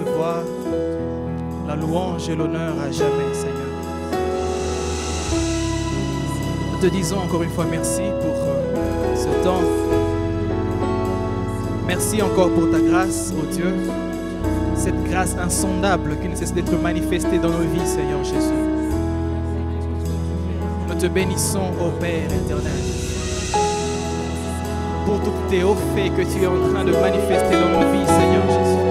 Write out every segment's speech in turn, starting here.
recevoir la louange et l'honneur à jamais, Seigneur. Nous te disons encore une fois merci pour ce temps. Merci encore pour ta grâce, ô Dieu. Cette grâce insondable qui ne cesse d'être manifestée dans nos vies, Seigneur Jésus. Nous te bénissons, ô Père éternel, pour tous tes hauts faits que tu es en train de manifester dans nos vies, Seigneur Jésus.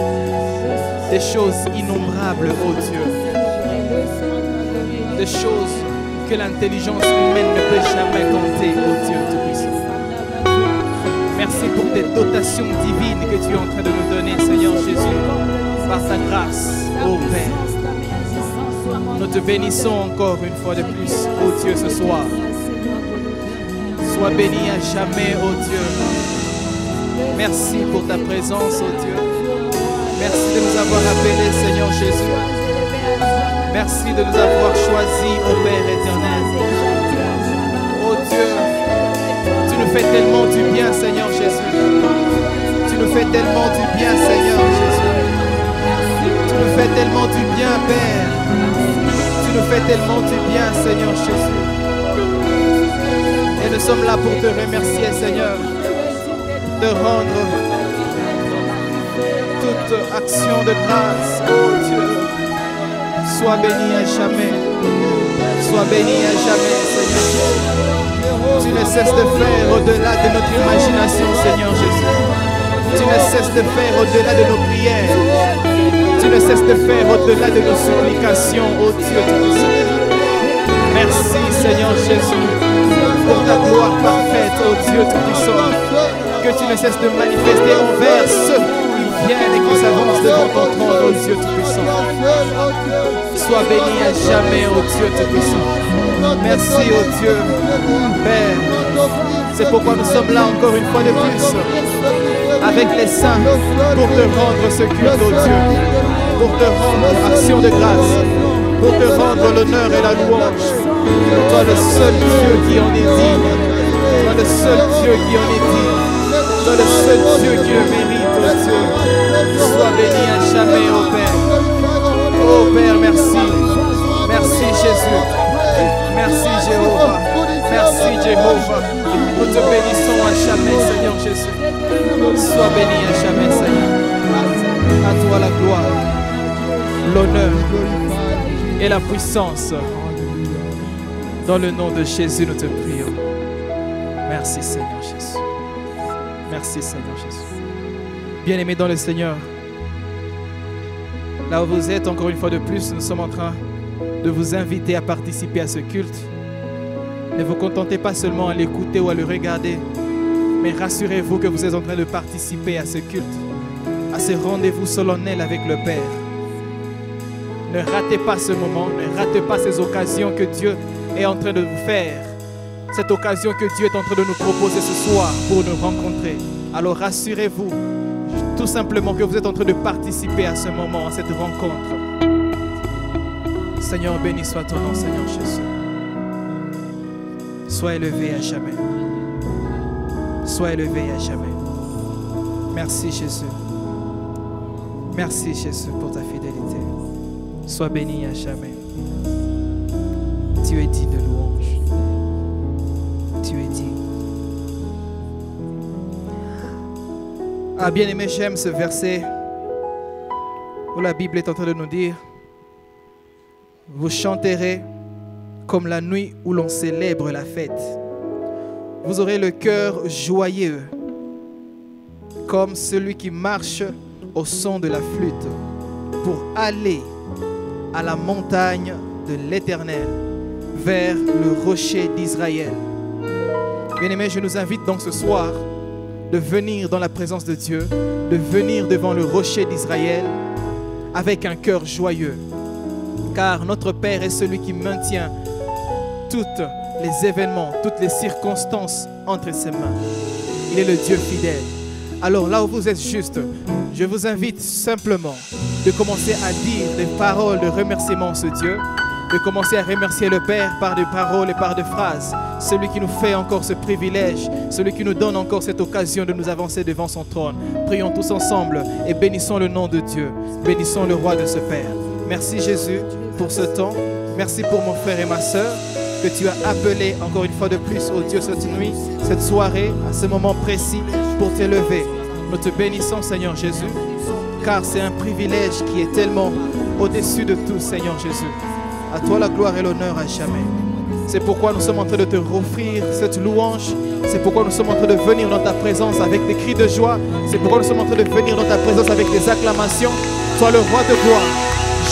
Des choses innombrables, ô Dieu. Des choses que l'intelligence humaine ne peut jamais compter, ô Dieu Tout-Puissant. Merci pour tes dotations divines que tu es en train de nous donner, Seigneur Jésus, par ta grâce, ô Père. Nous te bénissons encore une fois de plus, ô Dieu, ce soir. Sois béni à jamais, ô Dieu. Merci pour ta présence, ô Dieu. Merci de nous avoir appelés, Seigneur Jésus. Merci de nous avoir choisis, ô Père éternel. Ô Dieu, tu nous fais tellement du bien, Seigneur Jésus. Tu nous fais tellement du bien, Seigneur Jésus. Tu nous fais tellement du bien, Père. Tu nous fais tellement du bien, Seigneur Jésus. Et nous sommes là pour te remercier, Seigneur, de rendre toute action de grâce, oh Dieu. Sois béni à jamais. Sois béni à jamais, Seigneur. Tu ne cesses de faire au-delà de notre imagination, Seigneur Jésus. Tu ne cesses de faire au-delà de nos prières. Tu ne cesses de faire au-delà de nos supplications, oh Dieu Tout-Puissant. Merci, Seigneur Jésus, pour ta gloire parfaite, oh Dieu Tout-Puissant, que tu ne cesses de manifester envers ceux qui viennent et qui s'avancent devant ton trône, oh Dieu Tout-Puissant. Sois béni à jamais, oh Dieu Tout-Puissant. Merci, oh Dieu, Père. C'est pourquoi nous sommes là encore une fois de plus, avec les saints, pour te rendre ce culte, oh Dieu, pour te rendre action de grâce, pour te rendre l'honneur et la louange. Toi le seul Dieu qui en est digne. Toi le seul Dieu qui en est digne. Toi le seul Dieu qui le mérite, oh Dieu. Sois béni à jamais, oh Père. Oh Père, merci. Merci Jésus. Merci Jéhovah. Merci Jéhovah. Nous te bénissons à jamais, Seigneur Jésus. Sois béni à jamais, Seigneur. À toi la gloire, l'honneur et la puissance. Dans le nom de Jésus, nous te prions. Merci Seigneur Jésus. Merci Seigneur Jésus. Bien-aimés dans le Seigneur, là où vous êtes, encore une fois de plus, nous sommes en train de vous inviter à participer à ce culte. Ne vous contentez pas seulement à l'écouter ou à le regarder, mais rassurez-vous que vous êtes en train de participer à ce culte, à ce rendez-vous solennel avec le Père. Ne ratez pas ce moment, ne ratez pas ces occasions que Dieu est en train de vous faire. Cette occasion que Dieu est en train de nous proposer ce soir pour nous rencontrer. Alors rassurez-vous tout simplement que vous êtes en train de participer à ce moment, à cette rencontre. Seigneur, béni soit ton nom, Seigneur Jésus. Sois élevé à jamais. Sois élevé à jamais. Merci Jésus. Merci Jésus pour ta fidélité. Sois béni à jamais. Tu es digne de louange. Tu es digne. Ah, bien-aimé, j'aime ce verset où la Bible est en train de nous dire: vous chanterez comme la nuit où l'on célèbre la fête. Vous aurez le cœur joyeux, comme celui qui marche au son de la flûte, pour aller à la montagne de l'Éternel, vers le rocher d'Israël. Bien-aimés, je nous invite donc ce soir de venir dans la présence de Dieu, de venir devant le rocher d'Israël avec un cœur joyeux. Car notre Père est celui qui maintient tous les événements, toutes les circonstances entre ses mains. Il est le Dieu fidèle. Alors là où vous êtes juste, je vous invite simplement de commencer à dire des paroles de remerciement à ce Dieu. de commencer à remercier le Père par des paroles et par des phrases. Celui qui nous fait encore ce privilège, celui qui nous donne encore cette occasion de nous avancer devant son trône. Prions tous ensemble et bénissons le nom de Dieu. Bénissons le roi de ce Père. Merci Jésus pour ce temps. Merci pour mon frère et ma soeur que tu as appelé encore une fois de plus, oh Dieu, cette nuit, cette soirée, à ce moment précis pour t'élever. Nous te bénissons, Seigneur Jésus, car c'est un privilège qui est tellement au-dessus de tout, Seigneur Jésus. À toi la gloire et l'honneur à jamais. C'est pourquoi nous sommes en train de te offrir cette louange. C'est pourquoi nous sommes en train de venir dans ta présence avec des cris de joie. C'est pourquoi nous sommes en train de venir dans ta présence avec des acclamations. Sois le roi de gloire.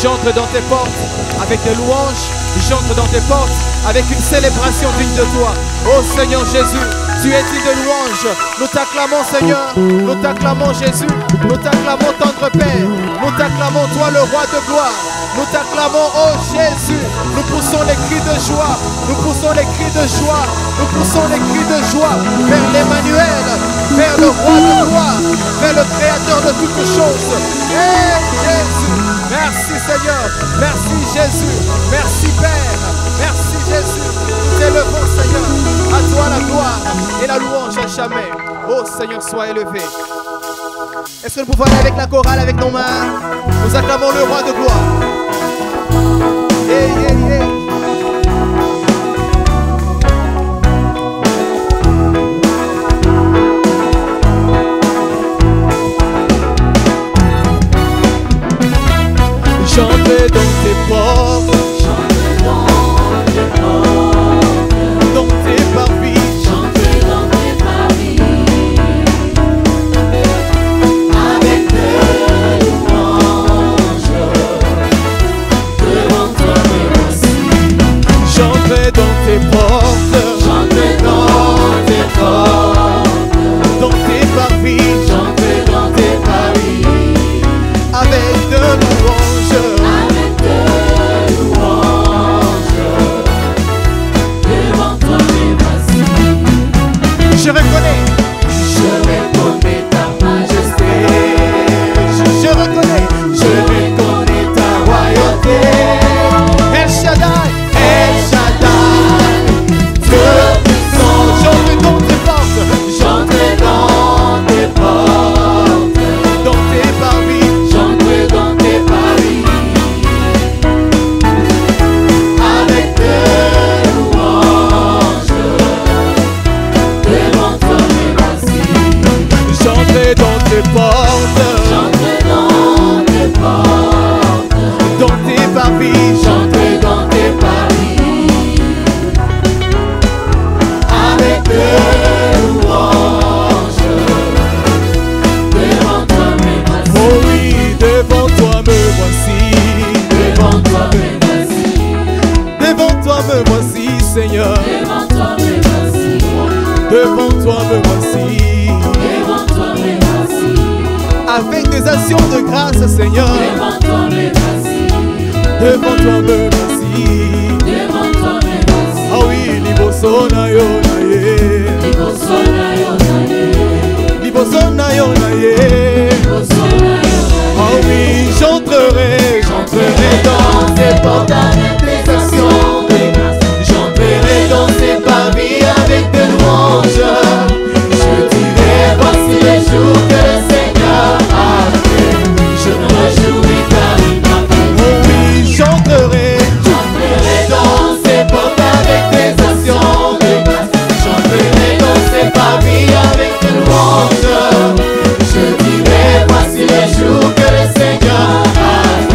J'entre dans tes portes avec des louanges. J'entre dans tes portes avec une célébration digne de toi. Oh Seigneur Jésus, tu es digne de louange. Nous t'acclamons Seigneur. Nous t'acclamons Jésus. Nous t'acclamons tendre Père. Nous t'acclamons toi le roi de gloire. Nous t'acclamons, oh Jésus. Nous poussons les cris de joie. Nous poussons les cris de joie. Nous poussons les cris de joie vers l'Emmanuel, vers le roi de gloire, vers le créateur de toutes choses. Hey Jésus. Merci Seigneur. Merci Jésus. Merci Père. Merci Jésus. Nous t'élevons Seigneur. À toi la gloire et la louange à jamais. Oh Seigneur, sois élevé. Est-ce que nous pouvons aller avec la chorale, avec nos mains? Nous acclamons le roi de gloire. Yeah, yeah, yeah. J'entre dans tes portes, dans tes parvis. Avec des actions de grâce, Seigneur. Devant toi, me voici. Devant toi, me voici. Devant toi, me voici. Ah oui, liboso na yo na ye. Liboso na yo na ye. Liboso na yo na ye. Liboso na yo na ye. Ah oui, j'entrerai dans tes portes avec des actions de grâce. J'entrerai dans tes parvis avec des louanges. Je dirai, voici les jours que le Seigneur a fait. Je me réjouis car il m'a fait. Oh oui, j'entrerai dans ses portes avec des actions de grâce. J'entrerai dans ses parvis avec des louanges. Je dirai, voici les jours que le Seigneur a fait.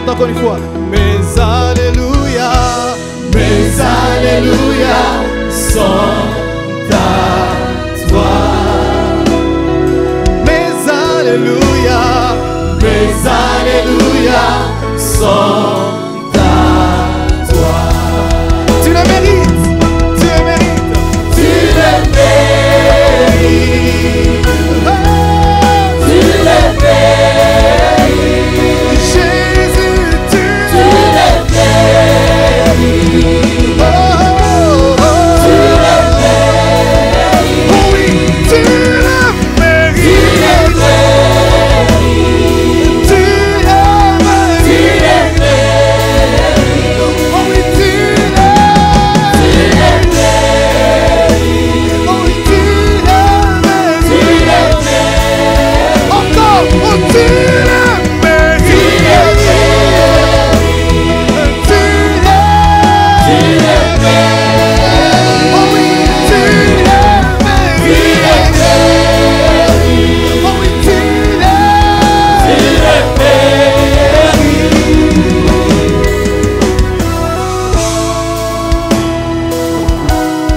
chante encore une fois. Mes alléluia sont à toi. Mes alléluia sont à toi. Tu le mérites, tu le mérites, tu le mérites. Tu le mérites. Jésus, tu le mérites. Oh, oh, oh. Tu le mérites. Oh oui, tu le mérites. Tu le mérites. Tu le mérites. Oh oui, tu le mérites. Oh oui, tu le mérites. Encore, oh tu le mérites. Tu le mérites. Oh oui, tu le mérites. Oh oui, tu le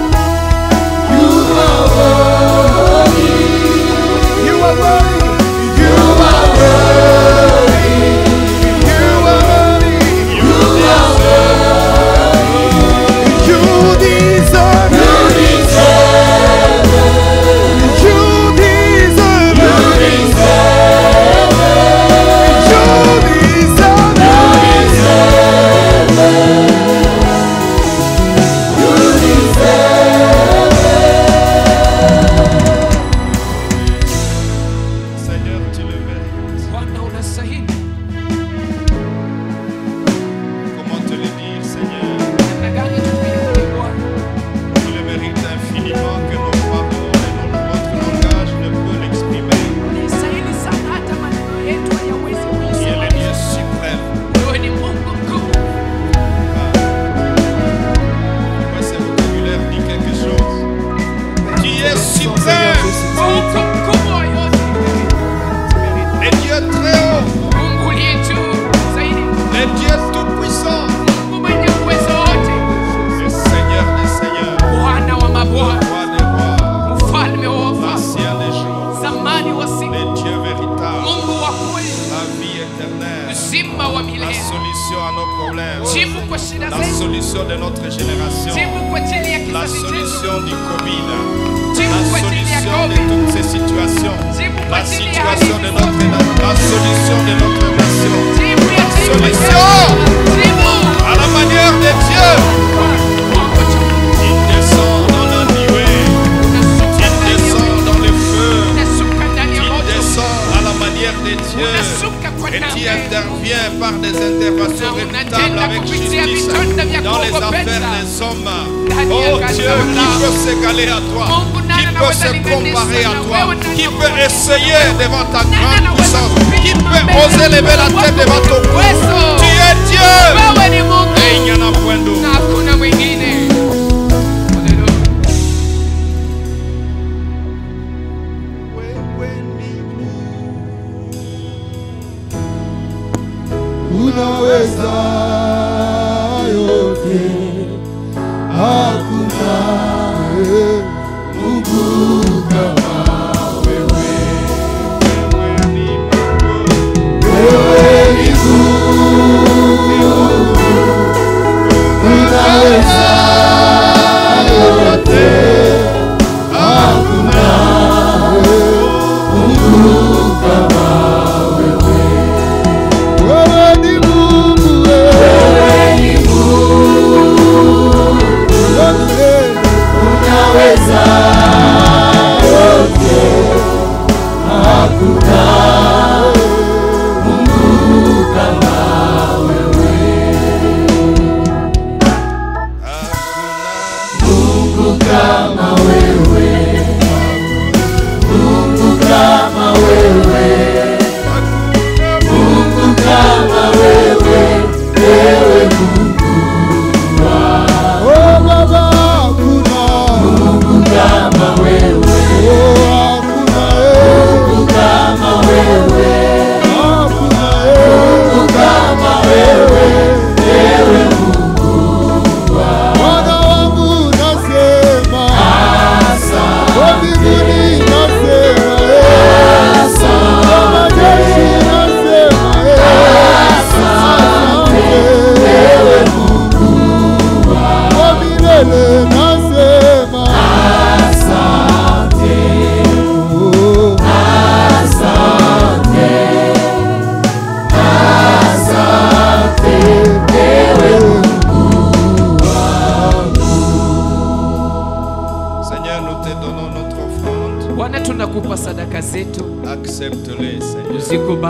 You are worthy. You are worthy. You are worthy. You are worthy. You deserve it. You deserve it. You deserve Seigneur, tu le mérites. Bwana unastahili. Comment te le dire, Seigneur? Namna gani tukuimbie Bwana? Tu le mérites infiniment que nos paroles et notre langage ne peut l'exprimer. Unastahili sana hata maneno yetu hayawezi Tu es le kuisema. Dieu suprême. Wewe ni Mungu mkuu. Pourquoi ce vocabulaire dit quelque chose? Tu es suprême. Mungu mkubwa wa yote. Le Dieu très haut. Mungu uliye juu zaidi. Le Dieu tout-puissant. Mungu mwenye uwezo wote. Le Seigneur des seigneurs. Bwana wa Le mabwana. roi des rois. Mfalme wa wafalme. Ancien des jours. Zamani wa siku. Le Dieu véritable. Mungu wa kweli. La vie éternelle. Uzima wa La milele. solution à nos problèmes. Jibu kwa shida La zetu. solution de notre génération. Jibu kwa ajili ya La kizazi chetu. solution du Covid. Jibu La kwa ajili ya solution de COVID. toutes ces situations. Jibu kwa La ajili ya situation de hali notre zote. la solution de notre nation. Jibu ya jibu. Solution Jibu. à la manière de Dieu. Il descend dans la nuée. Il descend dans le feu. Il descend à la manière de Dieu. Et tu interviens par des interventions redoutables avec justice dans les affaires des hommes. Oh Dieu, qui peut s'égaler à toi? Qui peut se comparer à toi? Qui peut essayer devant ta grande puissance? Qui peut oser lever la tête devant ton pouvoir? Tu es Dieu. Wewe ni Mungu. Et il n'y en a point d'autre. Na hakuna mwingine. Haleluya. unaweza yote, hakuna Mungu kama wewe. Wewe ni Mungu, unaweza yote, hakuna Mungu kama wewe. Wewe ni Mungu, wewe ni Mungu, unaweza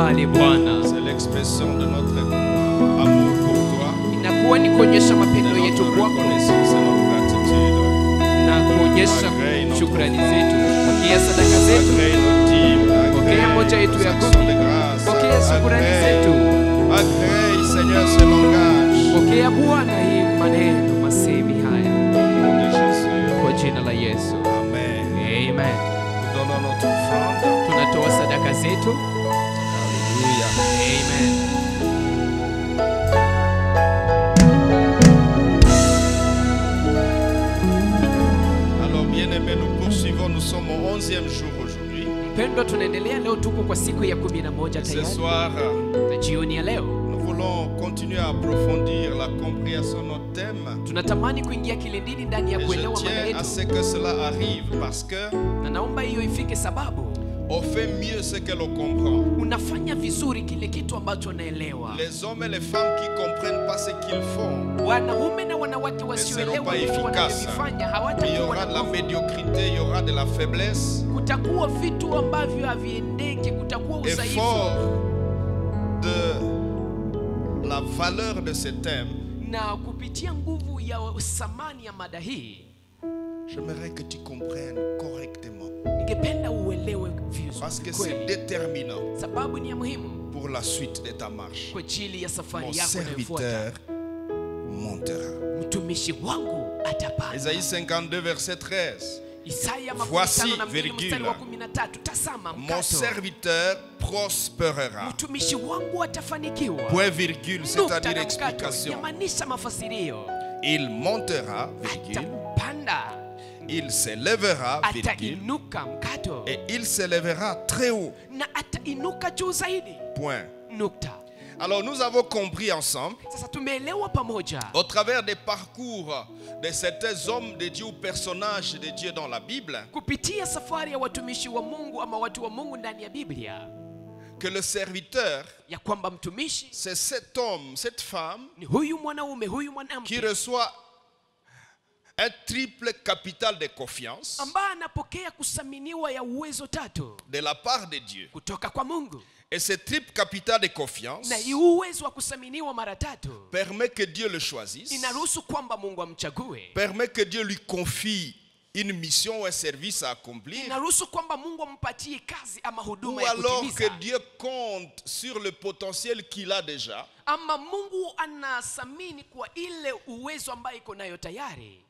Asante Bwana. C'est l'expression de notre amour pour toi, Inakuwa ni kuonyesha de mapendo yetu notre kwako reconnaissance et notre gratitude. na kuonyesha shukrani zetu. Pokea sadaka zetu, Agrée nos dîmes, pokea moja agrée yetu nos ya actions de kumi, grâce, pokea shukrani zetu, agrée, Seigneur, ce langage. pokea Bwana hii maneno masemi haya Au nom de Jésus. kwa jina la Yesu. Amen. Amen. Nous donnons notre offrande. Tunatoa sadaka zetu. Alléluia. Amen. Alors, bien-aimés, nous poursuivons. Nous sommes au 11e jour aujourd'hui. Mpendwa, tunaendelea leo, tuko kwa siku ya 11 Ce tayari, soir, na jioni ya leo nous voulons continuer à approfondir la compréhension de notre thème. tunatamani kuingia kilindini ndani ya Et je kuelewa mada tiens à yetu, ce que cela arrive parce que na naomba hiyo ifike, sababu on fait mieux ce que l'on comprend. unafanya vizuri kile kitu ambacho unaelewa. Les hommes et les femmes qui ne comprennent pas ce qu'ils font, Wanaume na wanawake wasioelewa pas vitu efficaces. wanavyofanya il y hawatakuwa aura na de la nguvu. médiocrité, il y aura de la faiblesse. Kutakuwa vitu ambavyo haviendeki, kutakuwa Et udhaifu. fort de la valeur de ce thème, Na kupitia nguvu ya thamani ya mada hii, j'aimerais que tu comprennes correctement. ningependa uelewe Parce que vizuri c'est kweli, déterminant sababu ni ya muhimu pour la suite de ta marche. kwa ajili ya Mon safari yako inayofuata. serviteur montera. Mtumishi wangu atapanda. Isaïe 52, verset 13. Isaya Voici, 52 mstari wa virgule. 13. Tazama Mon mkato, serviteur prospérera. mtumishi wangu atafanikiwa. Point virgule, Nukta c'est-à-dire na mkato, explication. yamaanisha mafasirio. Il montera, virgule. Atapanda, Il s'élèvera, virgule. atainuka mkato, Et il s'élèvera très haut. na atainuka juu zaidi. Point. Nukta. Alors nous avons compris ensemble, Sasa tumeelewa pamoja au travers des parcours de certains hommes de Dieu ou personnages de Dieu dans la Bible, kupitia safari ya watumishi wa Mungu ama watu wa Mungu ndani ya Biblia, que le serviteur, ya kwamba mtumishi c'est cet homme, cette femme ni huyu mwanaume, huyu qui mwanamke reçoit un triple capital de confiance ambaye anapokea kusaminiwa ya uwezo tatu de la part de Dieu. kutoka kwa Mungu. Et ce triple capital de confiance Na hii uwezo wa kusaminiwa mara tatu permet que Dieu le choisisse, inaruhusu kwamba Mungu amchague, permet que Dieu lui confie une mission ou un service à accomplir, inaruhusu kwamba Mungu ampatie kazi ama ou huduma ya alors que kutimiza, Dieu compte sur le potentiel qu'il a déjà, ama Mungu anasamini kwa ile uwezo ambayo iko nayo tayari.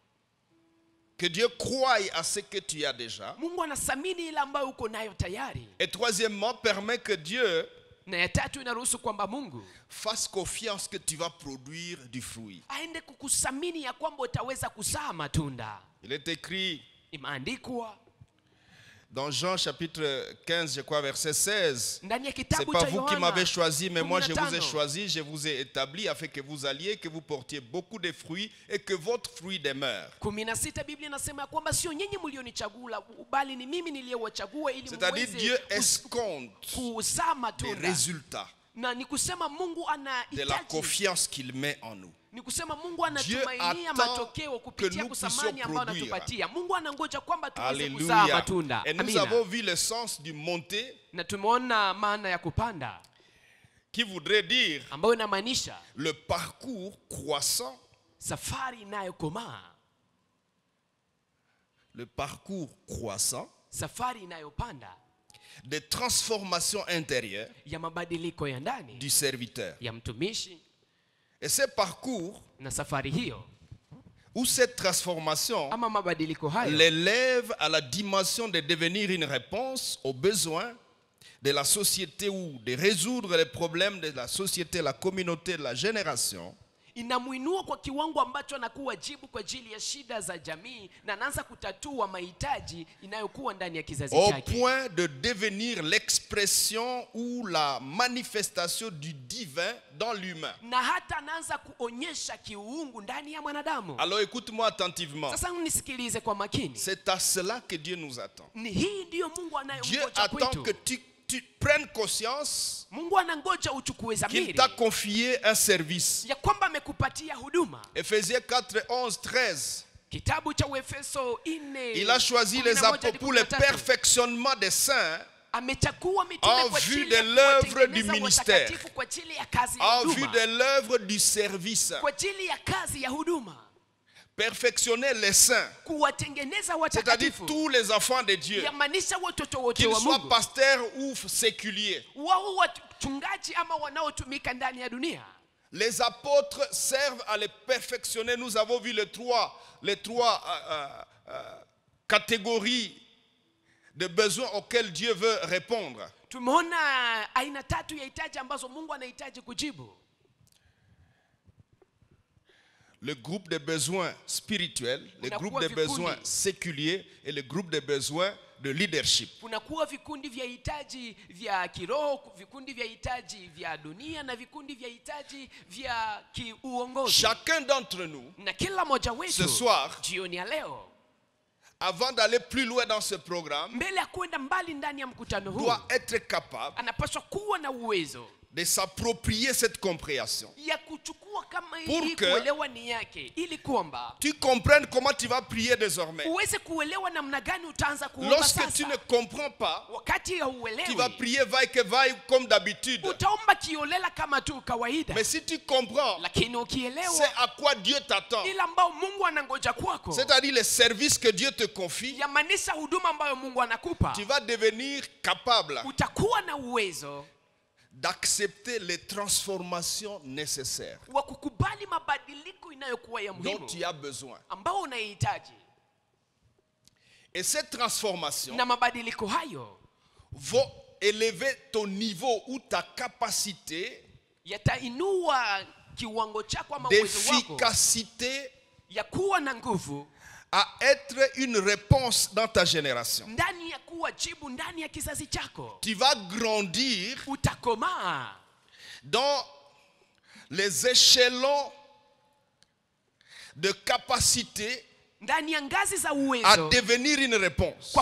que Dieu croie à ce que tu as déjà. Mungu anasamini ile ambayo uko nayo tayari. Et troisièmement, permet que Dieu Na ya tatu inaruhusu kwamba Mungu fasse confiance que tu vas produire du fruit. aende kukusamini ya kwamba utaweza kuzaa matunda. Il est écrit Imeandikwa dans Jean chapitre 15, je crois, verset 16. ndani ya C'est kitabu pas cha vous qui Yohana m'avez choisi, mais moi je vous ai 15. choisi, je vous ai établi afin que vous alliez, que vous portiez beaucoup de fruits et que votre fruit demeure. 16 Biblia inasema ya kwamba sio nyinyi mlionichagua bali ni mimi niliyewachagua ili C'est-à-dire Dieu muweze escompte kuzaa des matunda. résultats Na ni kusema Mungu de la anahitaji, confiance qu'il met en nous. ni kusema Mungu Dieu anatumainia attend matokeo que kupitia nous kusamani puissions ambayo produire. anatupatia. Mungu anangoja kwamba tuweze kuzaa Alléluia. matunda. Et nous Amina. avons vu le sens du monter Na tumeona maana ya kupanda qui voudrait dire ambayo inamaanisha le parcours croissant, safari inayokomaa, le parcours croissant safari inayopanda de transformation intérieure ya mabadiliko ya ndani du serviteur. ya mtumishi. Et ce parcours Na safari hiyo ou cette transformation ama mabadiliko hayo l'élève à la dimension de devenir une réponse aux besoins de la société ou de résoudre les problèmes de la société, la communauté, la génération. inamuinua kwa kiwango ambacho anakuwa jibu kwa ajili ya shida za jamii na anaanza kutatua mahitaji inayokuwa ndani ya kizazi Au chake, point de devenir l'expression ou la manifestation du divin dans l'humain. na hata anaanza kuonyesha kiuungu ndani ya mwanadamu. Alors écoute-moi attentivement. Sasa nisikilize kwa makini, C'est à cela que Dieu nous attend. ni hii ndiyo Mungu Dieu anayongoja attend que kwetu. tu prennes conscience Mungu anangoja uchukue qu'il dhamiri t'a confié un service. ya kwamba amekupatia huduma. Ephésiens 4, 11, 13. Kitabu cha Uefeso 4, Il a choisi les apôtres pour le perfectionnement des saints, en vue de l'œuvre du ministère, en vue de l'œuvre du service. Perfectionner les saints, c'est-à-dire tous les enfants de Dieu, qu'ils soient pasteurs ou séculiers. Les apôtres servent à les perfectionner. Nous avons vu les trois catégories de besoins auxquels Dieu veut répondre. Le groupe de besoins spirituels, le groupe de besoins séculiers et le groupe de besoins de leadership. Chacun d'entre nous, ce soir, avant d'aller plus loin dans ce programme, doit être capable de s'approprier cette compréhension pour que tu comprennes comment tu vas prier désormais. Lorsque tu ne comprends pas, tu vas prier vaille que vaille comme d'habitude. Mais si tu comprends, c'est à quoi Dieu t'attend. C'est-à-dire les services que Dieu te confie, tu vas devenir capable d'accepter les transformations nécessaires dont tu as besoin. Et cette transformation va élever ton niveau ou ta capacité d'efficacité à être une réponse dans ta génération. Tu vas grandir dans les échelons de capacité à devenir une réponse,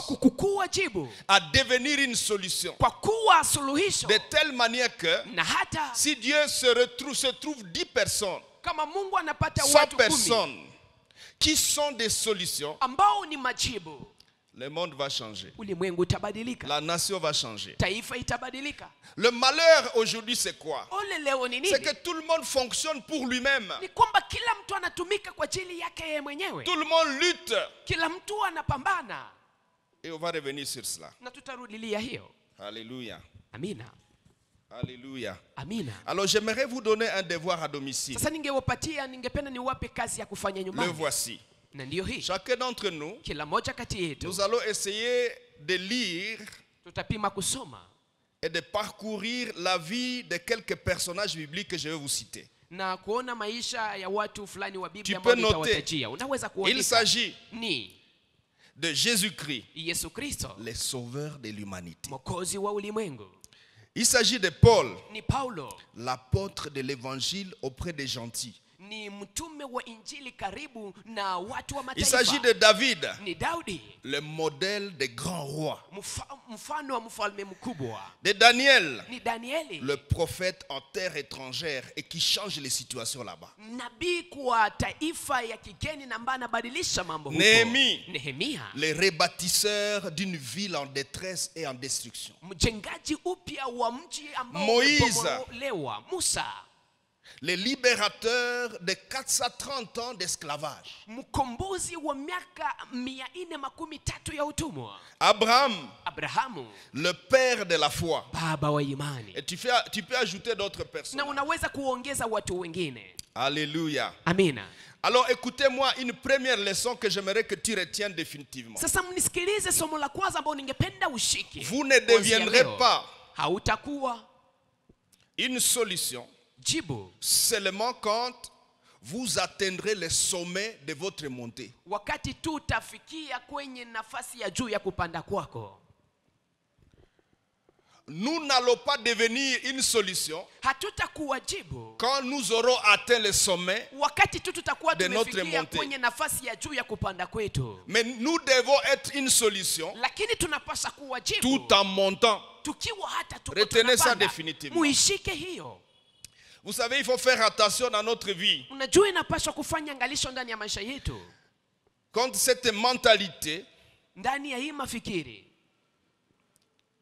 à devenir une solution, de telle manière que si Dieu se trouve 10 personnes, 100 personnes qui sont des solutions, le monde va changer. La nation va changer. Le malheur aujourd'hui, c'est quoi? C'est que tout le monde fonctionne pour lui-même. Tout le monde lutte. Et on va revenir sur cela. Alléluia. Alléluia. Alors j'aimerais vous donner un devoir à domicile. Le voici. Chacun d'entre nous, nous allons essayer de lire et de parcourir la vie de quelques personnages bibliques que je vais vous citer. Tu peux noter, il s'agit de Jésus-Christ, le sauveur de l'humanité. Il s'agit de Paul, l'apôtre de l'évangile auprès des gentils. Il s'agit de David, le modèle des grands rois. De Daniel, le prophète en terre étrangère et qui change les situations là-bas. Néhémie, le rebâtisseur d'une ville en détresse et en destruction. Moïse, le libérateur de 430 ans d'esclavage. Abraham, le père de la foi. Et tu peux ajouter d'autres personnes. Alléluia. Alors écoutez-moi une première leçon que j'aimerais que tu retiennes définitivement. Vous ne deviendrez pas une solution seulement quand vous atteindrez le sommet de votre montée. Nous n'allons pas devenir une solution quand nous aurons atteint le sommet de notre montée. Mais nous devons être une solution tout en montant. Retenez ça définitivement. Vous savez, il faut faire attention dans notre vie. Quand cette mentalité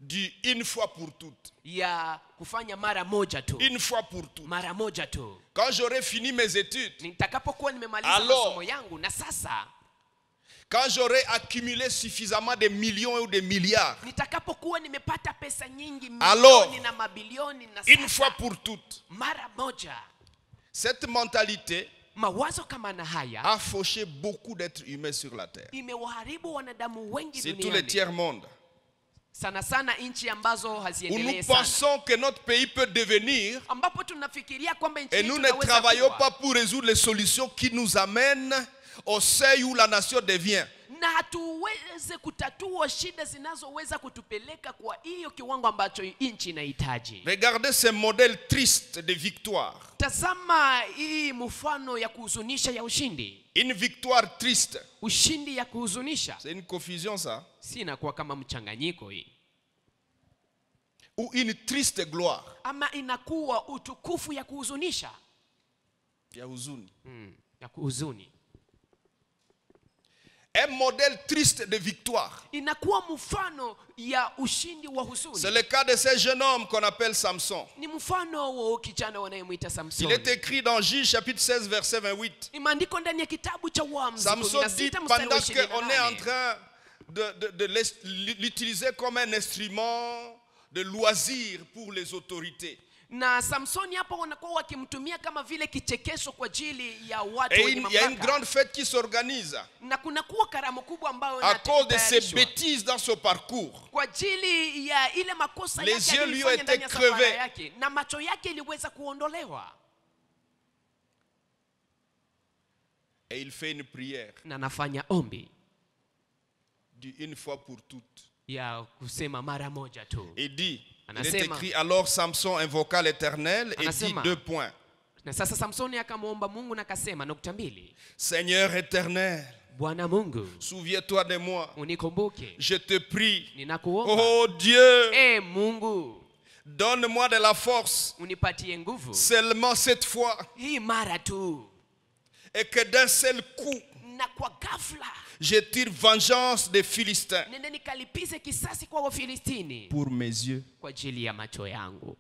Dis une fois pour toutes. ya kufanya mara moja tu. Une fois pour toutes. Mara moja tu. Quand j'aurai fini mes études, Nitakapokuwa nimemaliza masomo yangu, na sasa quand j'aurai accumulé suffisamment de millions ou de milliards, nitakapokuwa nimepata pesa nyingi, alors, milioni na mabilioni, na une sasa fois pour toutes, mara moja. cette mentalité Mawazo kama na haya a fauché beaucoup d'êtres humains sur la terre. imewaharibu wanadamu wengi C'est duniani. tout le tiers-monde. Sana sana nchi ambazo Où haziendelee nous sana. pensons que notre pays peut devenir, Ambapo tunafikiria kwamba nchi et yetu nous ne inaweza travaillons kuwa. pas pour résoudre les solutions qui nous amènent au seuil où la nation devient. Na hatuweze kutatua shida zinazoweza kutupeleka kwa hiyo kiwango ambacho nchi inahitaji. Regardez ce modèle triste de victoire. Tazama hii mfano ya kuhuzunisha ya ushindi. Une victoire triste. Ushindi ya kuhuzunisha. C'est une confusion ça. Si inakuwa kama mchanganyiko hii. Ou une triste gloire. Ama inakuwa utukufu ya kuhuzunisha. Ya huzuni. Ya kuhuzuni. Un modèle triste de victoire. Inakuwa mfano ya ushindi wa huzuni. C'est le cas de ce jeune homme qu'on appelle Samson. Ni mfano wa kijana wanayemuita Samson. Il est écrit dans Juge chapitre 16 verset 28. Imeandikwa ndani ya kitabu cha Waamuzi Samson dit 16 pendant mstari wa qu'on est en 28. train de l'utiliser comme un instrument de loisir pour les autorités. Na Samsoni hapo wanakuwa wakimtumia kama vile kichekesho kwa ajili ya watu Et wenye il y a une mamlaka. grande fête qui s'organise Na kunakuwa karamu kubwa ambayo à cause de ses inatayarishwa. bêtises dans son parcours. Kwa ajili ya ile makosa Les yake yeux lui ont aliyofanya été ndani ya safari crevés. yake, na macho yake iliweza kuondolewa. Et il fait une prière Na nafanya ombi une fois pour toutes. ya kusema mara moja tu. Il dit, il est Anasema. écrit, alors Samson invoqua l'Éternel et dit Anasema. 2 points. Na sasa Samsoni akamwomba Mungu na akasema nukta mbili. Seigneur éternel, Bwana Mungu, souviens-toi de moi. unikumbuke. Je te prie. Ninakuomba. Oh Dieu, Mungu, donne-moi de la force unipatie nguvu. seulement cette fois. Hii mara tu. Et que d'un seul coup, Na kwa ghafla je tire vengeance des Philistins. nende nikalipize kisasi kwa Wafilistini Pour mes yeux. kwa ajili ya macho yangu.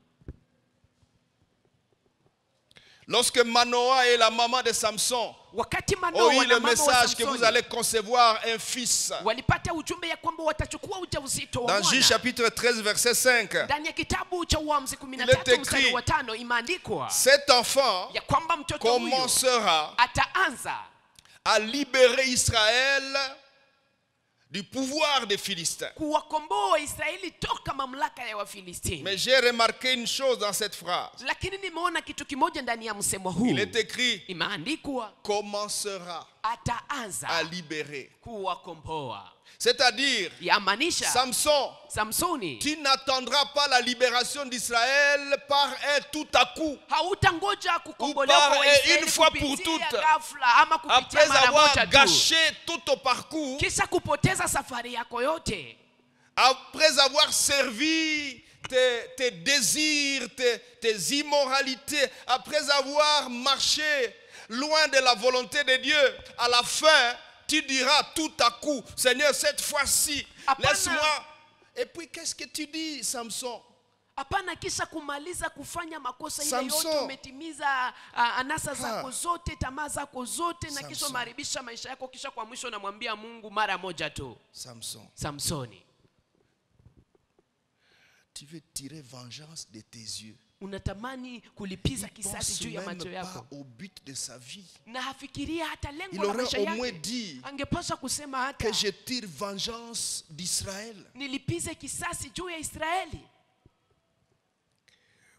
Lorsque Manoah et la maman de Samson Wakati ont Manoa eu na le mama wa message que vous Samsoni allez concevoir un fils, walipata ujumbe ya kwamba watachukua ujauzito wa dans Juge mwana. chapitre 13 verset 5, Ndani ya kitabu cha Waamuzi Il est 13 mstari écrit, wa 5 imeandikwa cet enfant ya kwamba mtoto huyo commencera ataanza à libérer Israël du pouvoir des Philistins. kuwakomboa Israeli toka mamlaka ya Wafilistini. Mais j'ai remarqué une chose dans cette phrase. Lakini nimeona kitu kimoja ndani ya msemo huu. Il est écrit, Imeandikwa commencera ataanza à libérer. kuwakomboa. C'est-à-dire, Yamaanisha Samson, Samsoni, tu n'attendras pas la libération d'Israël par un tout à coup. hautangoja Ou kukombolewa par kwa Israeli une fois pour kupitia toutes. ghafla ama kupitia Après mara avoir moja tu. gâché tout ton parcours, Kisha kupoteza safari yako yote. après avoir servi tes désirs, tes immoralités, après avoir marché loin de la volonté de Dieu, à la fin, tu diras tout à coup, Seigneur, cette fois-ci, Apana. laisse-moi. Et puis, qu'est-ce que tu dis, Samson? Hapana, kisha kumaliza kufanya makosa ile Samson. yote, umetimiza anasa zako zote, tamaa zako zote, na kisha Samson. umeharibisha maisha yako, kisha kwa mwisho namwambia Mungu mara moja tu. Samson, Samsoni, tu veux tirer vengeance de tes yeux. unatamani kulipiza Il kisasi pense juu ya même macho pas yako, au but de sa vie. na hafikiria hata Il lengo la maisha aurait au moins yake. dit Angepaswa kusema hata que je tire vengeance d'Israël. nilipize kisasi juu ya Israeli.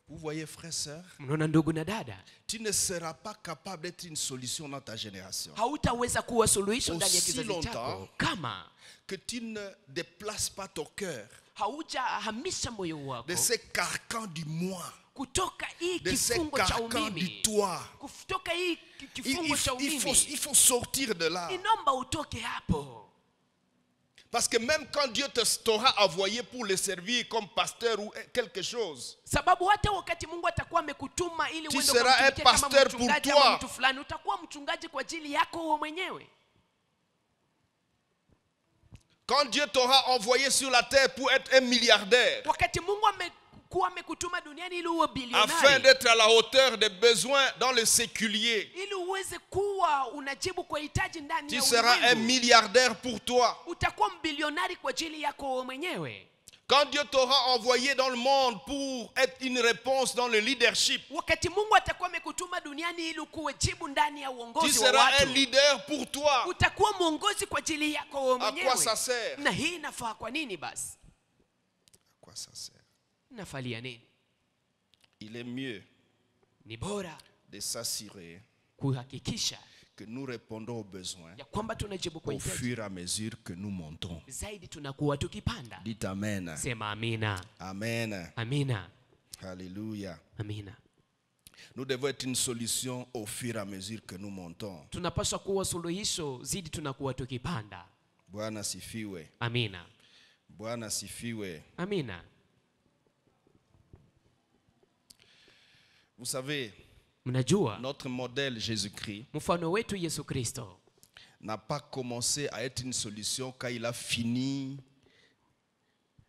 Vous voyez, frères, sœurs, Mnaona ndugu na dada, tu ne seras pas capable d'être une solution dans ta génération. hautaweza kuwa suluhisho ndani ya Aussi kizazi longtemps chako kama que tu ne déplaces pas ton cœur haujahamisha moyo wako de ces carcans du moi, kutoka hii de ces kifungo cha carcans du umimi, toi. kutoka hii kifungo cha Il umimi. faut sortir de là. Inomba utoke hapo, Parce que même quand Dieu t'aura envoyé pour le servir comme pasteur ou quelque chose, sababu hata wakati Mungu atakuwa amekutuma ili Tu uende seras kumtumikia un kama pasteur pour mchungaji toi. ama mtu fulani, utakuwa mchungaji kwa ajili yako wewe mwenyewe. Quand Dieu t'aura envoyé sur la terre pour être un milliardaire, wakati Mungu amekuwa amekutuma duniani ili uwe afin bilionari, d'être à la hauteur des besoins dans le séculier, ili uweze kuwa unajibu kwa hitaji ndani tu ya seras un ulimwengu, milliardaire pour toi. utakuwa mbilionari kwa ajili yako wewe mwenyewe. Quand Dieu t'aura envoyé dans le monde pour être une réponse dans le leadership, Wakati Mungu atakuwa amekutuma duniani ili kuwe jibu ndani ya tu uongozi wa seras un watu, leader pour toi. utakuwa mwongozi kwa ajili yako wewe À quoi mwenyewe. ça sert? Na hii inafaa kwa nini basi? À quoi ça sert? Inafalia nini? Il est mieux Ni bora de s'assurer kuhakikisha que nous répondons aux besoins ya kwamba tunajibu kwa au hitaji fur et à mesure que nous montons. zaidi tunakuwa tukipanda. Dites Amen. Sema amina. Amen. Amina. Alléluia. Amina. Nous devons être une solution au fur et à mesure que nous montons. Tunapaswa kuwa suluhisho zidi tunakuwa tukipanda. Bwana sifiwe. Amina. Bwana sifiwe. Amina. Vous savez, Mnajua notre modèle Jésus-Christ mfano wetu Yesu Kristo n'a pas commencé à être une solution quand il a fini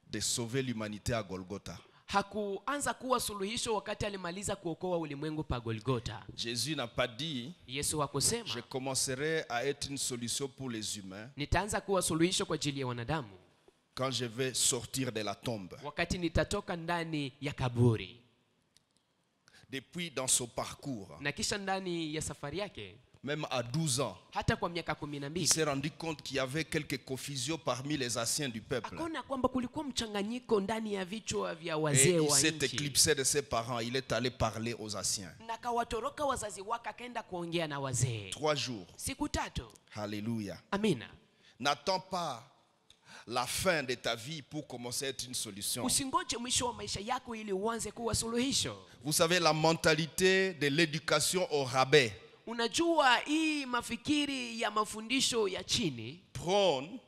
de sauver l'humanité à Golgotha. hakuanza kuwa suluhisho wakati alimaliza kuokoa ulimwengu pa Golgotha. Jésus n'a pas dit, Yesu hakusema je commencerai à être une solution pour les humains nitaanza kuwa suluhisho kwa ajili ya wanadamu quand je vais sortir de la tombe. wakati nitatoka ndani ya kaburi. Depuis dans son parcours, Na kisha ndani ya safari yake même à 12 ans, hata kwa miaka il 12 s'est rendu compte qu'il y avait quelques confusions parmi les anciens du peuple. akaona kwamba kulikuwa mchanganyiko ndani ya vichwa vya Et wazee il wa s'est nchi, éclipsé de ses parents. Il est allé parler aux anciens. na kawatoroka wazazi wake akaenda kuongea na wazee 3 jours. siku 3. Alléluia. Amina. N'attends pas la fin de ta vie pour commencer à être une solution. Usingoje mwisho wa maisha yako ili uanze kuwa suluhisho. Vous savez, la mentalité de l'éducation au rabais Unajua hii mafikiri ya mafundisho ya chini prône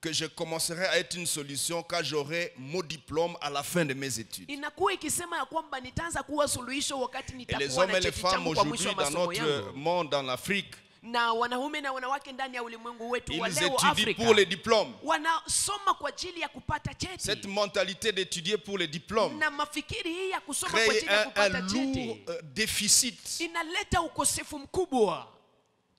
que je commencerai à être une solution quand j'aurai mon diplôme à la fin de mes études. inakuwa ikisema ya kwamba nitaanza kuwa suluhisho wakati Et les nitakuwa hommes na et les cheti femmes changu kwa mwisho aujourd'hui wa dans masomo notre yangu. monde, en Afrique, Na wanaume na wanawake ndani ya ulimwengu wetu wa ils leo étudient Afrika pour les diplômes. wanasoma kwa ajili ya kupata Cette cheti. mentalité d'étudier pour les diplômes Na mafikiri hii ya kusoma kwa crée ajili ya un kupata lourd cheti déficit inaleta ukosefu mkubwa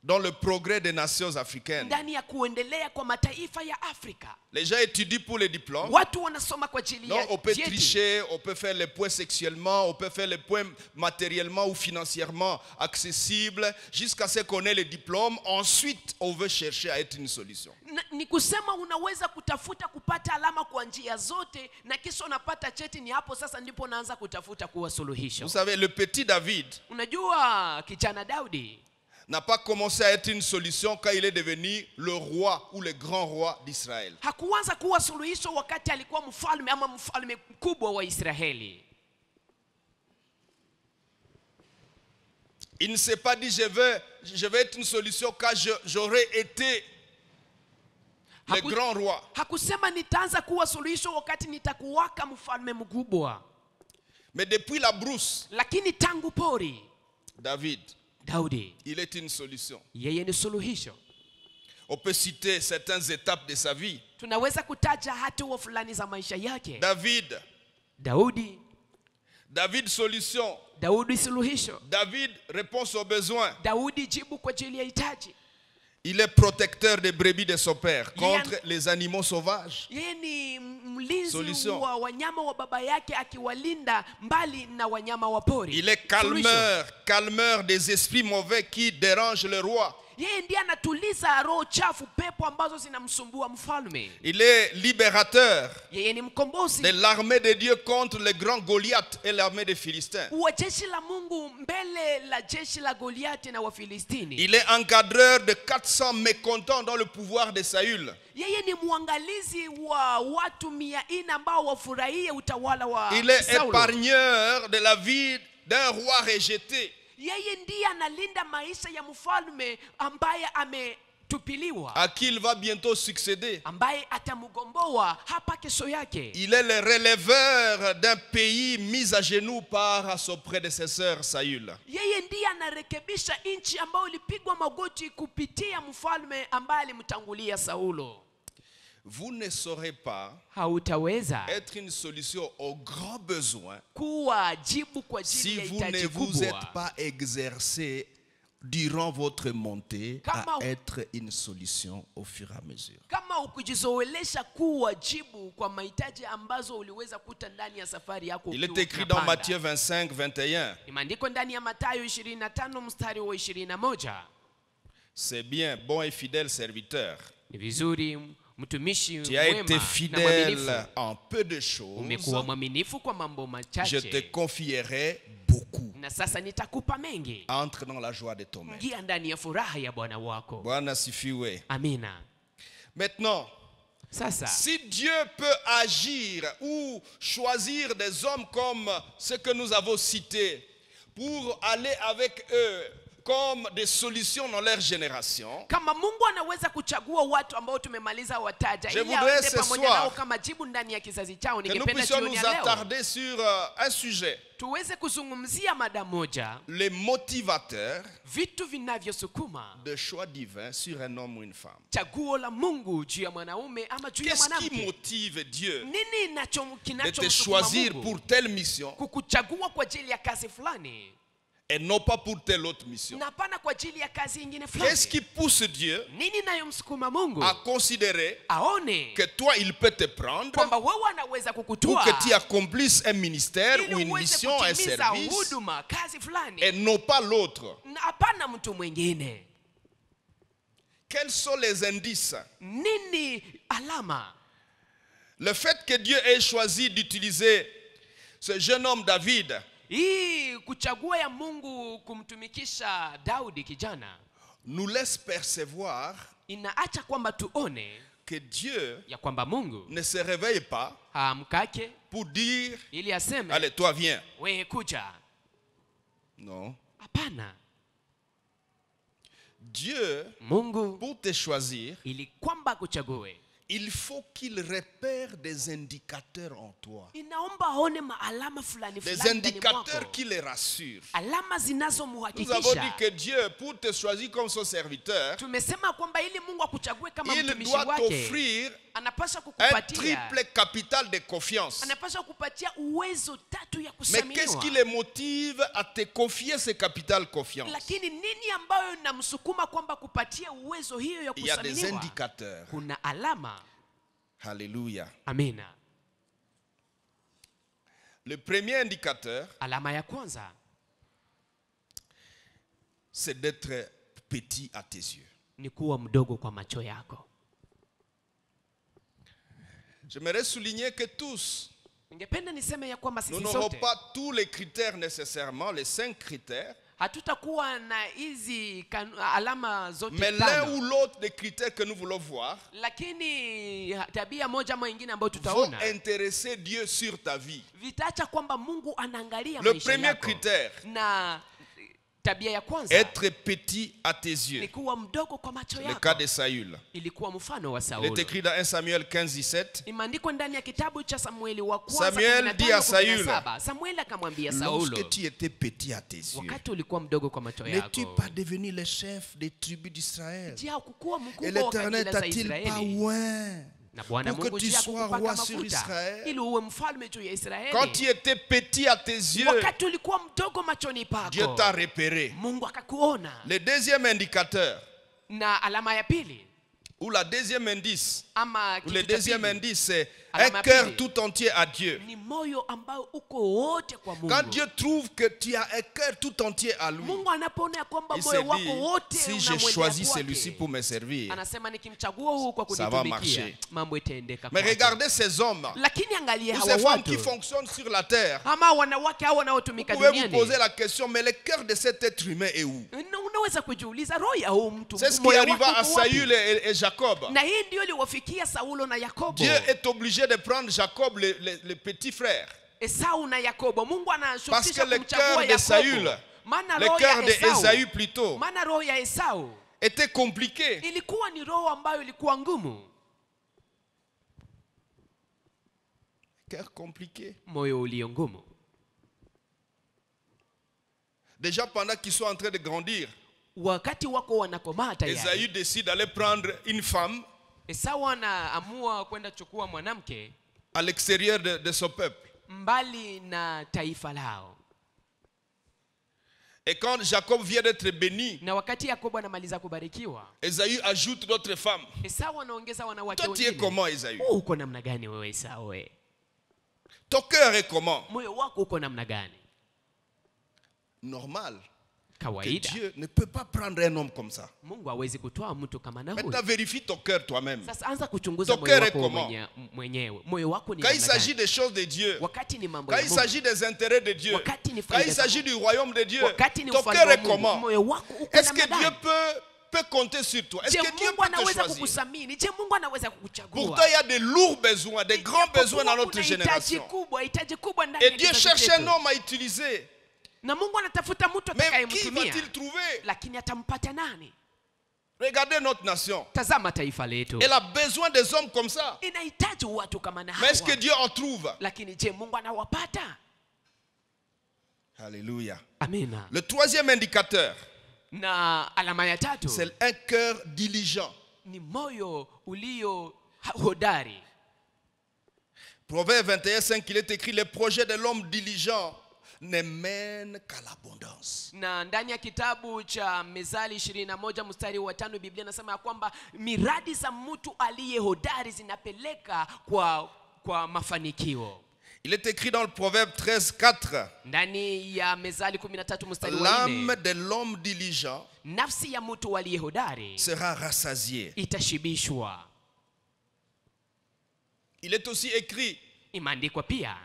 dans le progrès des nations africaines. ndani ya kuendelea kwa mataifa ya Afrika. Les gens étudient pour les diplômes. Watu wanasoma kwa ajili Non, ya on peut vyeti. tricher, on peut faire les points sexuellement, on peut faire les points matériellement ou financièrement accessibles jusqu'à ce qu'on ait les diplômes. Ensuite, on veut chercher à être une solution. Ni kusema unaweza kutafuta kupata alama kwa njia zote na kisha unapata cheti, ni hapo sasa ndipo unaanza kutafuta kuwa suluhisho. Vous savez, le petit David Unajua kijana Daudi n'a pas commencé à être une solution quand il est devenu le roi ou le grand roi d'Israël. hakuanza kuwa suluhisho wakati alikuwa mfalme ama mfalme mkubwa wa Israeli. Il ne s'est pas dit je vais être une solution quand j'aurai été le grand roi. Hakusema nitaanza kuwa suluhisho wakati nitakuwaka mfalme mkubwa. Mais depuis la brousse, Lakini tangu pori Daudi, il est une solution. yeye ni suluhisho. On peut citer certaines étapes de sa vie. Tunaweza kutaja hatua fulani za maisha yake. David solution. Daudi suluhisho. David réponse aux besoins. Daudi jibu kwa ajili ya hitaji. Il est protecteur des brebis de son père contre les animaux sauvages. Yeye ni mlinzi wa wanyama wa baba yake akiwalinda mbali na wanyama wa pori. Il est calmeur des esprits mauvais qui dérangent le roi. Yeye ndiye anatuliza roho chafu, pepo ambazo zinamsumbua mfalme. Il est libérateur Yeye ni mkombozi de l'armée de Dieu contre le grand Goliath et l'armée des Philistins. wa jeshi la Mungu mbele la jeshi la Goliathi na Wafilistini. Il est encadreur de 400 mécontents dans le pouvoir de Saül. Yeye ni mwangalizi wa watu 400 ambao wafurahie utawala wa Il est Saulo. épargneur de la vie d'un roi rejeté. Yeye ndiye analinda maisha ya mfalme ambaye ametupiliwa, à qui il va bientôt succéder. ambaye atamgomboa hapa kesho yake. Il est le releveur d'un pays mis à genoux par son prédécesseur Saül. Yeye ndiye anarekebisha nchi ambayo ilipigwa magoti kupitia mfalme ambaye alimtangulia Saulo. vous ne saurez pas hautaweza être une solution aux grands besoins kuwa jibu kwa si ajili ya vous ne hitaji vous êtes kubwa pas exercé durant votre montée à Kama- être une solution au fur et à mesure. kama ukijizoelesha kuwa jibu kwa mahitaji ambazo uliweza kuta ndani ya safari yako. Il est ukiwa écrit dans unapanda. Matthieu 25, 21. Imeandikwa ndani ya Mathayo 25 mstari wa 21. C'est bien, bon et fidèle serviteur. Ni vizuri mtumishi Tu as mwema été na fidèle mwaminifu. en peu de choses. Umekuwa mwaminifu kwa mambo Je te machache, confierai beaucoup. na sasa nitakupa mengi. Entre dans la joie de ton maître. Ingia ndani ya furaha ya Bwana wako. Bwana sifiwe. Amina. Maintenant, Sasa si Dieu peut agir ou choisir des hommes comme ceux que nous avons cités pour aller avec eux comme des solutions dans leur génération, kama Mungu anaweza kuchagua watu ambao tumemaliza wataja Je ili voudrais aende ce pamoja soir nao kama jibu ndani ya kizazi chao, que nous ningependa puissions jioni nous ya leo attarder sur un sujet, tuweze kuzungumzia mada moja, les motivateurs vitu vinavyosukuma de choix divins sur un homme ou une femme. chaguo la Mungu juu ya mwanaume ama juu ya Qu'est-ce qui mwanamke. motive Dieu Nini de te kinachomsukuma choisir Mungu pour telle mission kukuchagua kwa ajili ya kazi fulani et non pas pour telle autre mission? na hapana kwa ajili ya kazi nyingine Qu'est-ce fulani? qui pousse Dieu Nini inayomsukuma Mungu à considérer aone que toi, il peut te prendre kwamba wewe anaweza pour kukutoa que tu accomplisses un ministère ili ou une uweze mission, un kutimiza service, huduma, kazi fulani et non pas l'autre? na hapana mtu mwingine? Quels sont les indices? Nini alama? Le fait que Dieu ait choisi d'utiliser ce jeune homme David Hii kuchagua ya Mungu kumtumikisha Daudi kijana nous laisse percevoir inaacha kwamba tuone que Dieu ya kwamba Mungu ne se réveille pas haamkake pour dire ili aseme allez, toi viens. wewe kuja. Non. Hapana, Dieu, Mungu pour te choisir, ili kwamba kuchague il faut qu'il repère des indicateurs en toi. inaomba aone maalama fulani Des fulani ndani indicateurs mwako, qui les rassurent. alama Nous avons dit zinazomhakikisha. que Dieu, pour te choisir comme son serviteur, Tumesema kwamba ili Mungu akuchague kama il mtumishi doit wake, t'offrir anapaswa un kukupatia, triple capital de confiance. anapaswa kupatia uwezo tatu ya Mais qu'est-ce qui kusaminiwa. les motive à te confier ce capital confiance? Lakini nini ambayo inamsukuma kwamba kupatia uwezo hiyo ya Il y a des kusaminiwa? indicateurs. Kuna alama. Alléluia. Amina. Le premier indicateur, Alama ya kwanza c'est d'être petit à tes yeux. ni kuwa mdogo kwa macho yako. J'aimerais souligner que tous, Ningependa niseme ya kwamba nous sisi n'aurons sote pas tous les critères nécessairement, les 5 critères, hatutakuwa na hizi alama zote mais l'un tano, ou l'autre des critères que nous voulons voir lakini tabia moja ama ingine ambayo vont tutaona intéresser Dieu sur ta vie. vitaacha kwamba Mungu anaangalia Le maisha premier yako. critère, Na tabia ya kwanza être petit à tes ni yeux. kuwa mdogo kwa macho Le yako. cas de Saül. Ilikuwa mfano wa Il Saulo. est écrit dans 1 Samuel 15, 17. Imeandikwa ndani ya kitabu cha Samueli wa kwanza Samuel 15, dit à Saül, 17. Samueli akamwambia Saulo, Lorsque tu étais petit à tes yeux, wakati ulikuwa mdogo kwa macho n'es-tu yako, pas devenu le chef des tribus d'Israël? je, hakukuwa Et mkubwa wa l'Éternel kabila za t'a-t-il pas Israeli? oint Na Bwana pour que Mungu tu je sois hakukupaka roi sur mafuta Israël? ili uwe mfalme juu ya Israeli? Quand tu étais petit à tes yeux, Wakati ulikuwa mdogo machoni Dieu pako, t'a repéré. Mungu akakuona. Le deuxième indicateur, Na alama ya pili ou la deuxième indice, ama ou kitu le cha deuxième pili, indice, c'est Alama un cœur pili. tout entier à Dieu. ni moyo ambao uko wote kwa Mungu. Quand Dieu trouve que tu as un cœur tout entier à lui, Mungu anapoona ya kwamba il se moyo wako dit, wote si unamwendea j'ai choisi kwake, celui-ci pour me servir, anasema nikimchagua huu kwa Ça va kunitumikia marcher. mambo itaendeka mais kwake. regardez ces hommes Lakini angalia ou hawa ces femmes qui watu fonctionnent sur la terre. ama wanawake hao Vous wanaotumika pouvez vous duniani, poser la question, mais le cœur de cet être humain est où? unaweza kujiuliza roho ya huyu mtu, C'est ce qui moyo arriva wake à uko wapi? Saül et Jacob. Na hii ndio iliwafikia Saulo na Yakobo. Dieu est obligé de prendre Jacob, le petit frère. Esau na Yakobo, Mungu Parce que anashutisha le kumchagua cœur de Saül, Yakobo. Maana le roho cœur ya de Esau, Ésaü plutôt, maana roho ya Esau était compliqué. ilikuwa ni roho ambayo ilikuwa ngumu, Cœur compliqué. moyo ulio ngumu. Déjà pendant qu'ils sont en train de grandir, Wakati wako wanakomaa tayari, Ésaü décide d'aller prendre une femme Esau anaamua kwenda kuchukua mwanamke à l'extérieur de son peuple. mbali na taifa lao. Et quand Jacob vient d'être béni, Na wakati Yakobo anamaliza kubarikiwa, Esaü ajoute d'autres femmes. Esau anaongeza wanawake Toi, tu es wengine. comment, Esaü? Uko namna gani wewe Esau? Ton cœur est comment? Moyo wako uko namna gani? Normal. Que Kawaida. Dieu ne peut pas prendre un homme comme ça. Mungu hawezi kutoa mtu kama na Maintenant, huyu. vérifie ton cœur toi-même. Sasa anza kuchunguza Ton moyo cœur est wako comment? mwenyewe. Moyo wako ni Quand il namna s'agit gani? des choses de Dieu, Wakati ni mambo quand ya il Mungu, s'agit des intérêts de Dieu, wakati ni quand faida il za s'agit Mungu, du royaume de Dieu, wakati ni ton ufalme cœur wa est Mungu, comment? moyo wako uko Est-ce que namna Dieu gani? peut compter sur toi? Est-ce Je, que Dieu Mungu peut te anaweza choisir? kukusamini? Je, Mungu anaweza kukuchagua? Pourtant, il y a de lourds besoins, des grands besoins dans notre génération. Hitaji kubwa ndani Et ya Dieu kizazi cherche chetu. un homme à utiliser. Na Mungu anatafuta mtu Mais qui atakayemtumia. va-t-il trouver? Lakini atampata nani? Regardez notre nation. Tazama taifa letu. Elle a besoin des hommes comme ça. Inahitaji watu kama na Mais est-ce que hawa. Dieu en trouve? Lakini je, Mungu anawapata? Alléluia. Amina. Le troisième indicateur, Na alama ya tatu c'est un cœur diligent. ni moyo ulio hodari. Proverbe 21:5, il est écrit: les projets de l'homme diligent ne mènent qu'à l'abondance. Na ndani ya kitabu cha Mezali 21 mstari wa 5 Biblia inasema ya kwamba miradi za mtu aliye hodari zinapeleka kwa mafanikio. Il est écrit dans le Proverbe 13:4, Ndani ya Mezali 13 mstari wa l'âme 4, de l'homme diligent nafsi ya mtu aliye hodari sera rassasiée. itashibishwa. Il est aussi écrit Imeandikwa pia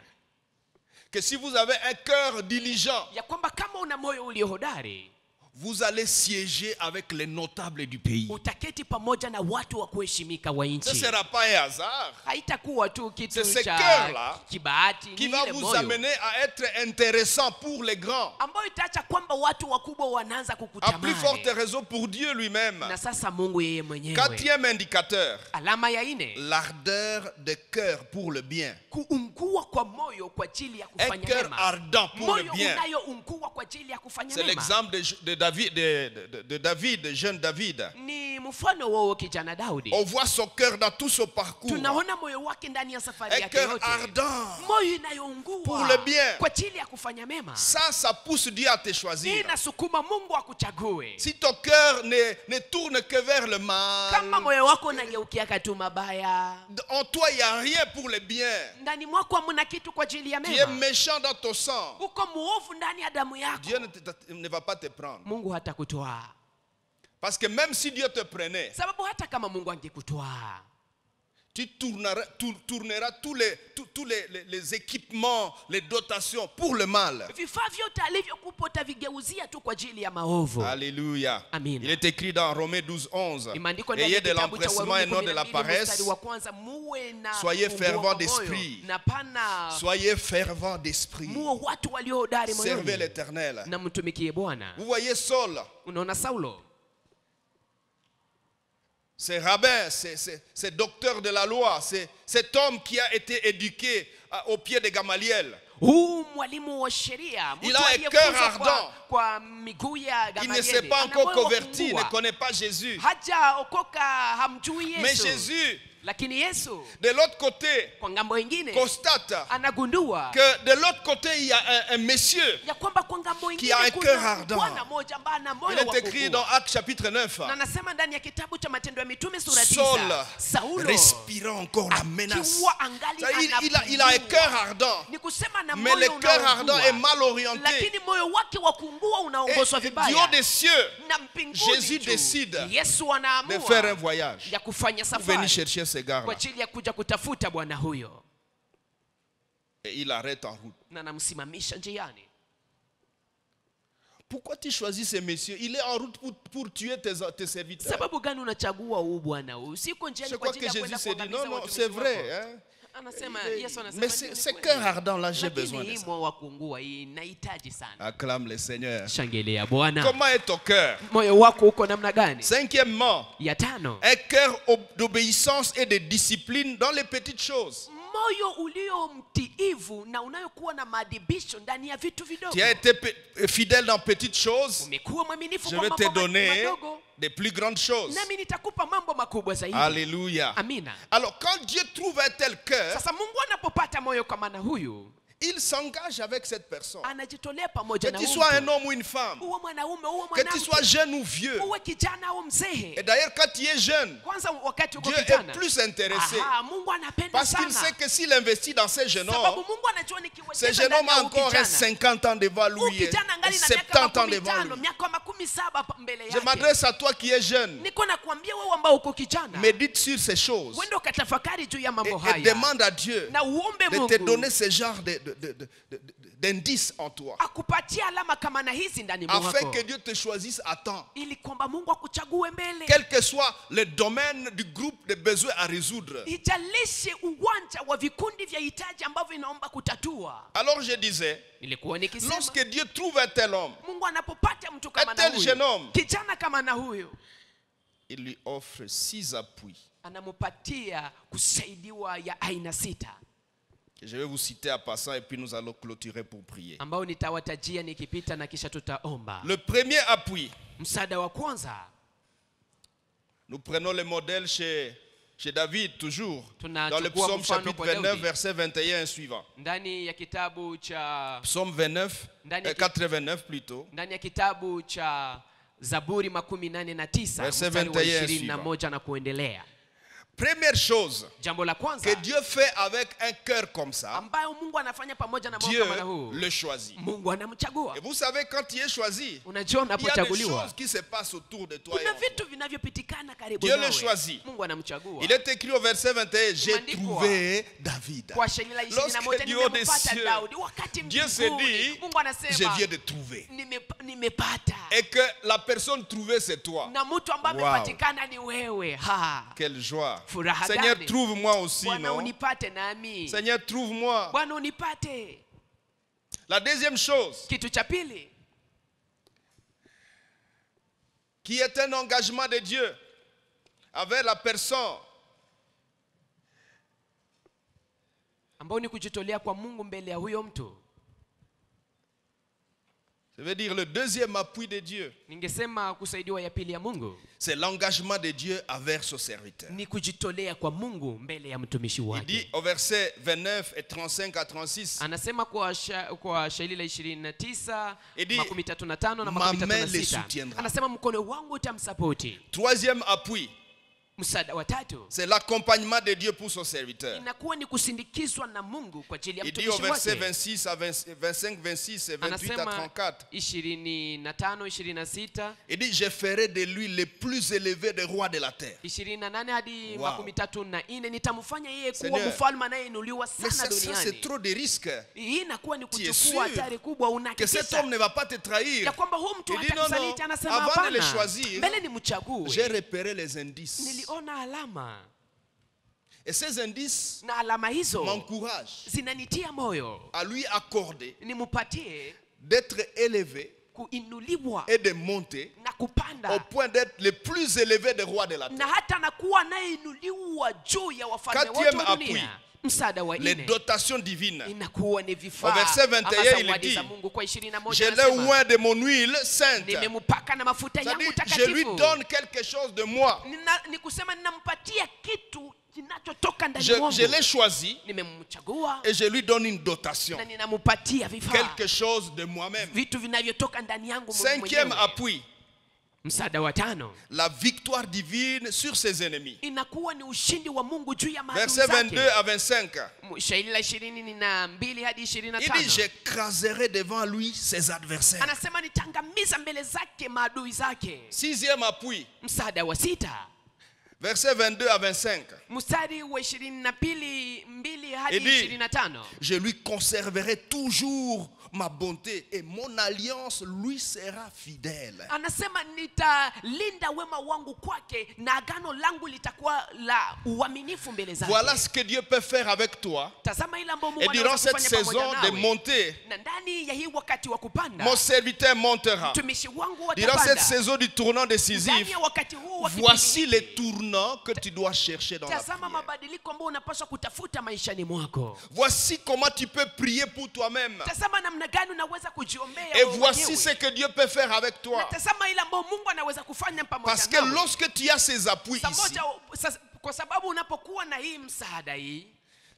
que si vous avez un cœur diligent, ya kwamba kama una moyo ulio hodari, vous allez siéger avec les notables du pays. utaketi pamoja na watu wa kuheshimika wa Ce ne nchi. sera pas un hasard Haitakuwa tu C'est kitu ce cha cœur-là kibahati, qui ni va ile vous moyo amener à être intéressant pour les grands. ambayo itaacha kwamba watu wakubwa wanaanza À plus kukutamani. forte raison pour Dieu lui-même. Na sasa Mungu yeye mwenyewe. Quatrième indicateur, Alama ya 4, l'ardeur de cœur pour le bien. kuungua kwa moyo kwa ajili ya Un kufanya cœur mema. ardent pour le Moyo bien. unayoungua kwa ajili ya kufanya C'est mema. l'exemple de David, de David, de jeune David. Ni mfano wao kijana Daudi. On voit son cœur dans tout son parcours. Tunaona moyo wake ndani ya safari Un yake cœur yote. ardent. Moyo inayoungua Pour le bien. kwa ajili ya kufanya mema. Ça pousse Dieu à te Hii choisir. inasukuma Mungu akuchague. Si ton cœur ne tourne que vers le mal, Kama moyo wako unageukia tu mabaya, en toi il n'y a rien pour le bien. ndani mwako hamna kitu kwa ajili ya Tu es mema. méchant dans ton sang. Uko muovu ndani ya damu yako. Dieu ne va pas te prendre. Mungu hatakutoa. Parce que même si Dieu te prenait, Sababu hata kama Mungu angekutoa, tu tourneras tous les équipements, les dotations pour le mal. vifaa vyote alivyokupa utavigeuzia tu kwa ajili ya maovu. Alléluia. Amina. Il est écrit dans Romains 12:11. Imeandikwa ndani Ayez ya de kitabu cha l'empressement et Warumi non de la 12 paresse. mstari wa kwanza, muwe na Soyez ungua fervents kwa moyo, d'esprit. na pana Soyez fervents d'esprit. muwe watu walio hodari Servez moyoni l'Éternel. na mtumikie Bwana. Vous voyez Saul, Unaona Saulo, c'est rabbin, c'est docteur de la loi, c'est cet homme qui a été éduqué au pied de Gamaliel. huu mwalimu wa sheria, Il mtu a un aliyefunzwa cœur ardent. kwa miguu ya Il ne s'est Gamalieli, pas ana encore moyo wa converti, il ne kufungua. connaît pas Jésus. Hajaokoka, hamjui Mais Yesu. Jésus, Lakini Yesu de l'autre côté, kwa ngambo ingine constate anagundua que de l'autre côté, il y a un monsieur. ya kwamba kwa ngambo Qui a un ingine cœur kuna ardent. Bwana mmoja ambaye ana Il moyo est wa écrit dans kufungua. Actes chapitre 9. Na anasema ndani ya kitabu cha Matendo ya Mitume sura Saul, 9, Saulo respirant encore la menace. akiwa angali Ça, il a un cœur ardent. ni kusema na Mais le moyo cœur ardent est unaoungua, mal orienté. lakini moyo wake wa kuungua unaongozwa Et du vibaya. haut des cieux, Na mbinguni Jésus tu, décide Yesu de anaamua faire un voyage. ya kufanya Pour venir safari chercher ces kwa gars-là. ajili ya kuja kutafuta bwana huyo, Et il arrête en route. na namsimamisha njiani. Pourquoi tu choisis ces messieurs? Il est en route pour tuer tes serviteurs. Sababu gani unachagua huu bwana huyu? Siko njiani Je kwa crois ajili que ya kwenda Jésus s'est dit, kuangamiza non, non, watumishi c'est vrai. wako. Hein? Anasema Yesu anasema Mais ce cœur ardent-là, j'ai besoin de hii ça. moyo wa kuungua hii nahitaji sana. Acclame le Seigneur. Shangilia Bwana. Comment est ton cœur? Moyo wako uko namna gani? Cinquièmement, Ya tano, un cœur d'obéissance et de discipline dans les petites choses. moyo ulio mtiivu na unayokuwa na maadibisho ndani ya vitu vidogo. Tu as été fidèle dans petites choses. Umekuwa mwaminifu Je kwa vais te mambo donner madogo. des plus grandes choses. nami nitakupa mambo makubwa zaidi. Alléluia. Amina. Alors quand Dieu trouve un tel cœur, Sasa Mungu anapopata moyo kama na huyu, il s'engage avec cette personne. anajitolea pamoja Que na tu huyu sois un mtu. homme ou une femme, Uwe mwanaume, uwe que tu sois mwanamke, jeune ou vieux. uwe kijana au mzee. Et d'ailleurs, quand tu es jeune, Kwanza wakati uko Dieu est kijana, plus intéressé. Mungu anapenda Parce qu'il sana. sait que s'il investit dans ces jeunes Sababu hommes, Mungu anajua ces nikiwekeza jeunes ndani hommes ya ont encore ukijana, 50 ans devant lui et ukijana angali na 70 ans miaka devant 15, lui. miaka 17 mbele Je yake. m'adresse à toi qui es jeune. Niko nakwambia wewe ambao uko kijana, Médite sur ces choses wende ukatafakari juu ya mambo et haya demande à Dieu na uombe de te Mungu donner ce genre d'indices en toi, akupatie alama kama na hizi ndani afin mwako, que Dieu te choisisse à temps. ili kwamba Mungu akuchague mbele. Quel que soit le domaine du groupe de besoins à résoudre. Ijalishe uwanja wa vikundi vya hitaji ambavyo inaomba kutatua. Alors je disais, Nilikuwa nikisema lorsque Dieu trouve un tel homme, Mungu anapopata mtu kama un na tel jeune huyu, homme, kijana kama na huyu, il lui offre 6 appuis. anamupatia kusaidiwa ya aina 6 Je vais vous citer à passant et puis nous allons clôturer pour prier. ambao nitawatajia nikipita na kisha tutaomba. Le premier appui, Msaada wa kwanza, nous prenons le modèle chez David toujours, Tunachukua dans le psaume mfano chapitre kwa 29, Daudi. verset 21 et suivant. ndani ya kitabu cha Psaume 29, Ndani ya 89 plutôt. ndani ya kitabu cha Zaburi 89 Verset mstari wa 21 21 na kuendelea. Première chose Jambo la que kwanza Dieu fait avec un cœur comme ça, ambayo Mungu anafanya pamoja na moyo Dieu kama na huu, le choisit. Mungu anamchagua. Et vous savez, quand tu es choisi, Unajua il y a des unapochaguliwa choses qui se passent autour de toi. et kuna en toi. vitu vinavyopitikana karibu Dieu le nawe. choisit. Mungu anamchagua. Il est écrit au verset 21, j'ai Imeandikwa trouvé David. Kwa shairi la 21 Lorsque Dieu des nimempata cieux, Daudi. Wakati Dieu se mbinguni, dit, Mungu je anasema viens de trouver. nimepata. Et que la personne trouvée, c'est toi. Na mtu ambaye Wow. amepatikana ni wewe. Quelle joie. Furaha Seigneur, gani. trouve-moi aussi, Bwana non? unipate nami. Seigneur, trouve-moi. Bwana unipate. La deuxième chose, Kitu cha pili, qui est un engagement de Dieu avec la personne, ambao ni kujitolea kwa Mungu mbele ya huyo mtu. ça veut dire le deuxième appui de Dieu, Ningesema kusaidiwa ya pili ya Mungu c'est l'engagement de Dieu envers son serviteur. ni kujitolea kwa Mungu mbele ya mtumishi Il wake. dit au verset 29 et 35 à 36, Anasema kwa shairi la 29, Il dit, 35 na ma main le 36. soutiendra. Anasema mkono wangu utamsapoti. troisième appui, Msaada wa tatu c'est l'accompagnement de Dieu pour son serviteur. inakuwa ni kusindikizwa na Mungu kwa ajili ya Il dit au mtumishi verset wake. 26 à 25, 26 et 28 à Anasema 34, 25, 26, il dit, je ferai de lui le plus élevé des rois de la terre. 28 hadi Wow. 34, nitamfanya yeye kuwa Seigneur, mfalme anayeinuliwa Mais sana ça, c'est duniani. trop de risques. Hii inakuwa ni Tu es kuchukua sûr hatari kubwa. Que cet Unahakikisha homme ne va pas te trahir. ya kwamba huyu mtu Il dit non, hatakusaliti. non. Anasema Avant de le hapana, choisir, mbele ni mchague. J'ai repéré les indices. Niliona alama Et ces indices na alama hizo m'encouragent zinanitia moyo à lui accorder nimupatie d'être élevé kuinuliwa et de monter na kupanda au point d'être le plus élevé des rois de la na terre. hata nakuwa anayeinuliwa juu ya wafalme wote Quatrième wa dunia. appui. Msaada wa Les nne dotations divines. inakuwa ni Au vifaa verset 21, ama il zawadi dit, za Mungu. Kwa 21 Je l'ai anasema, oint de mon huile sainte. nimempaka na mafuta yangu C'est-à-dire, je lui takatifu. donne quelque chose de moi. Ni kusema ninampatia kitu kinachotoka ndani Je mwangu. l'ai choisi Nimemchagua et je lui donne une dotation. na ninampatia vifaa, Quelque chose de moi-même. vitu vinavyotoka ndani yangu Cinquième mwenyewe. appui, Msaada wa tano la victoire divine sur ses ennemis. inakuwa ni ushindi wa Mungu juu ya maadui Verset 22 zake. à 25. Shairi la 22 hadi Il dit, 25 j'écraserai devant lui ses adversaires. anasema nitangamiza mbele zake maadui zake. Sixième appui, Msaada wa sita verset 22 à 25. mstari wa 22 hadi Il dit, 25 je lui conserverai toujours ma bonté et mon alliance lui sera fidèle. anasema nitalinda wema wangu kwake na agano langu litakuwa la uaminifu mbele zake. Voilà ce que Dieu peut faire avec toi. Tazama ile ambayo Et Mungu durant anaweza cette kufanya pamoja saison de nawe. montée, Na ndani ya hii wakati wa kupanda mon serviteur montera. mtumishi wangu Durant cette watapanda. saison du tournant Ndani décisif, ya wakati huu wa voici kipindi les hiki, tournants que tu dois chercher dans la tazama prière. mabadiliko ambayo unapaswa kutafuta maishani mwako. Voici comment tu peux prier pour toi-même. Tazama namna gani unaweza kujiombea. Et voici ce que Dieu peut faire avec toi. Tazama ile ambayo Mungu anaweza kufanya pamoja nawe. Parce que lorsque tu as ces appuis ici, kwa sababu unapokuwa na hii msaada hii,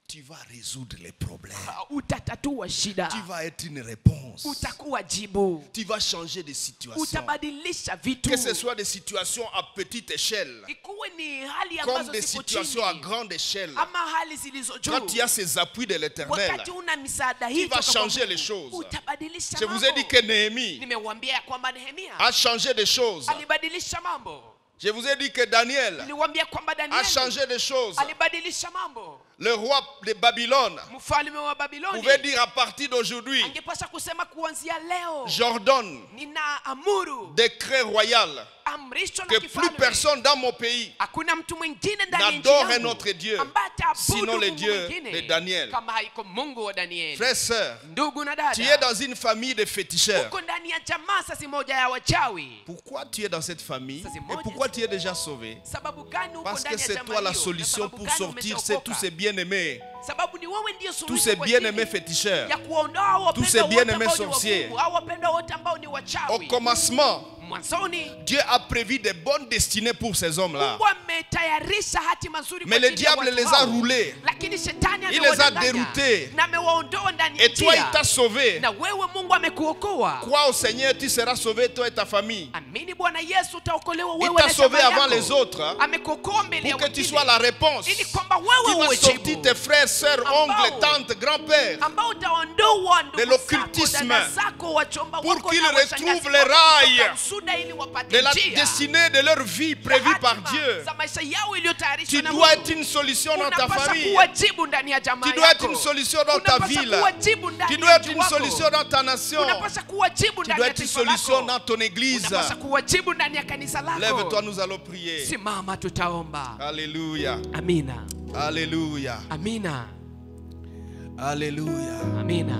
tu vas résoudre les problèmes. Utatatua shida. Tu vas être une réponse. Utakuwa jibu. Tu vas changer de situation. Utabadilisha vitu. Que ce soit des situations à petite échelle, ikuwe ni hali comme ambazo des ziko situations à chini, grande échelle. ama hali zilizo juu. Quand tu as ces appuis de l'Éternel, Wakati una misaada hii, tu vas changer les choses. utabadilisha Je vous ai dit que Néhémie nimewambia ya kwamba Nehemia a changé des choses. alibadilisha mambo. Je vous ai dit que Daniel Niliwaambia kwamba a Danieli changé des choses. alibadilisha mambo. Le roi de Babylone Mfalme wa Babiloni pouvait dire à partir d'aujourd'hui, angepasha kusema kuanzia leo j'ordonne, nina amuru, décret royal, amrisho que la plus kifalme, personne dans mon pays hakuna mtu mwingine ndani ya nchi n'adore un yangu autre Dieu, ambaye ataabudu sinon le Mungu Dieu mwingine de Daniel. kama haiko Mungu wa Danieli. Frères, sœurs, Ndugu na tu es dada, dans une famille de féticheurs. uko ndani ya jamaa sasa moja ya wachawi. Pourquoi tu es dans cette famille Ça, c'est et moi pourquoi qui- tu es déjà sauvé? Sababu gani uko Parce que ndani ya c'est jamaa toi la hiyo? Na solution sababu pour gani sortir umeokoka? tous ces bien-aimés, Sababu ni wewe ndiyo tous suluhisho ces kwa bien-aimés ajili féticheurs. ya kuondoa hao tous ces wapendwa wote bien-aimés ambao ni wa sorciers. Mungu, hao wapendwa wote ambao ni Au wachawi. commencement, Mwanzoni Dieu a prévu de bonnes destinées pour ces hommes-là. Mungu ametayarisha hatima nzuri Mais kwa le ajili ya diable watu les a hao. roulés. Lakini shetani Il les a amewadanganya déroutés. na amewaondoa ndani ya Et toi, il njia. t'a sauvé. Na wewe Mungu amekuokoa. Crois au Seigneur, tu seras sauvé, toi et ta famille. Amini Bwana Yesu utaokolewa Il wewe t'a na sauvé jamaa avant yako. les autres, hein, Amekuokoa mbele ya pour que tu wengine. sois la réponse. Ili kwamba Tu wewe vas uwe sortir jibu. tes frères, sœurs, oncles, tantes, grands-pères, Ambao utaondoa ndugu de zako, l'occultisme, dada zako, wachomba pour wako qu'ils na washangazi retrouvent les wako rails kutoka Usuda ili wapate de la njia. destinée de leur vie prévue par Hatima Dieu. za maisha yao iliyotayarishwa Tu na dois Mungu. être une solution dans ta Unapaswa famille. kuwa jibu ndani ya jamaa Tu dois être yako. une solution dans ta Unapaswa ville. kuwa jibu ndani Tu ya dois être mji une wako. solution dans ta nation. Unapaswa kuwa jibu Tu ndani dois ya être une taifa solution lako. dans ton église. Unapaswa kuwa jibu ndani ya kanisa lako. Lève-toi, nous allons prier. Simama tutaomba. Alléluia. Amina. Alléluia. Amina. Alléluia. Amina.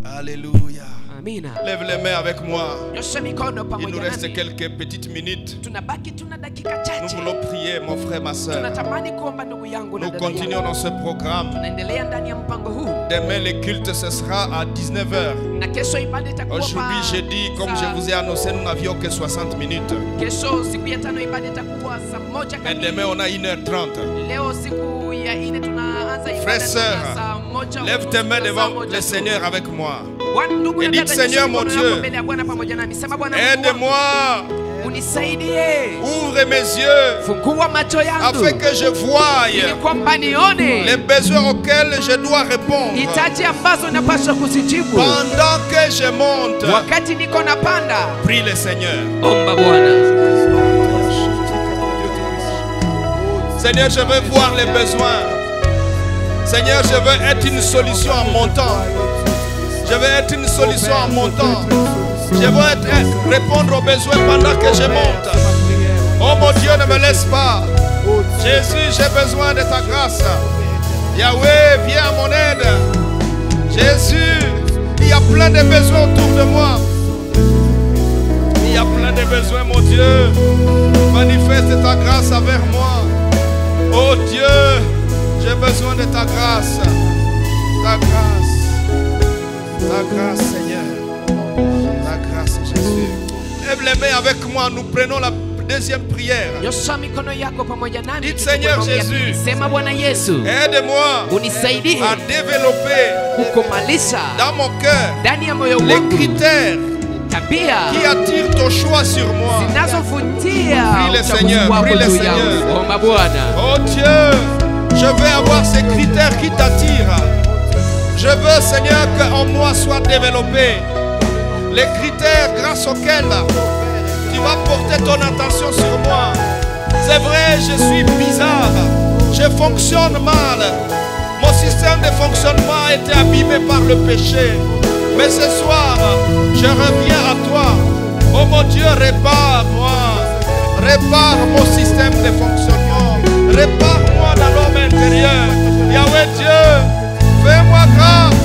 Alléluia. Amina. Lève les mains avec moi. Nyosha mikono Il nous pamoja reste nami. quelques petites minutes. Tunabaki tuna dakika Nous chache. voulons prier, mon frère, ma soeur. Tunatamani kuomba ndugu yangu na Nous dada yangu. continuons dans ce programme. Tunaendelea ndani ya mpango huu. Demain, le culte, ce sera à 19h. Na kesho ibada itakuwa Aujourd'hui, jeudi, comme je vous ai annoncé, nous n'avions que 60 minutes. Kesho siku ya tano ibada itakuwa saa moja Et kamili. demain, on a 1h30. Leo siku ya ine tunaanza ibada Frères, sœurs, saa moja. lève tes mains saa devant moja le tu. Seigneur avec moi. Bwana, ndugu Et na dites, dada, Seigneur, nyosha mon mikono yako Dieu, mbele ya Bwana pamoja nami. Sema, Bwana Mungu wangu, Aide-moi, unisaidie, ouvre mes yeux, fungua macho yangu afin que je voie ili kwamba nione les besoins auxquels je dois répondre hitaji ambazo napaswa kuzijibu pendant que je monte. wakati niko napanda. Prie le Seigneur. Omba Bwana. Seigneur, je veux voir les besoins. Seigneur, je veux être une solution en montant. Je veux être une solution en montant. Je veux répondre aux besoins pendant que je monte. Oh mon Dieu, ne me laisse pas. Jésus, j'ai besoin de ta grâce. Yahweh, viens à mon aide. Jésus, il y a plein de besoins autour de moi. Il y a plein de besoins, mon Dieu. Manifeste ta grâce envers moi. Oh Dieu, j'ai besoin de ta grâce. Ta grâce. Ta grâce, Seigneur. Ta grâce, Jésus. Lève les mains avec moi. Nous prenons la deuxième prière. Nyosha mikono yako pamoja nami. Dites, Seigneur Jésus, sema Bwana Yesu, aide-moi unisaidie à développer kukumalisha dans mon cœur ndani ya moyo les wangu critères tabia qui attirent ton choix sur moi. zinazovutia Prie le uchaguzi Seigneur, wako prie le juu Seigneur. yangu. Omba Bwana. Oh Dieu, je veux avoir ces critères qui t'attirent. Je veux, Seigneur, qu'en moi soit développé les critères grâce auxquels tu vas porter ton attention sur moi. C'est vrai, je suis bizarre. Je fonctionne mal. Mon système de fonctionnement a été abîmé par le péché. Mais ce soir, je reviens à toi. Oh mon Dieu, répare-moi. Répare mon système de fonctionnement. Répare-moi dans l'homme intérieur. Yahweh Dieu, fais-moi grâce.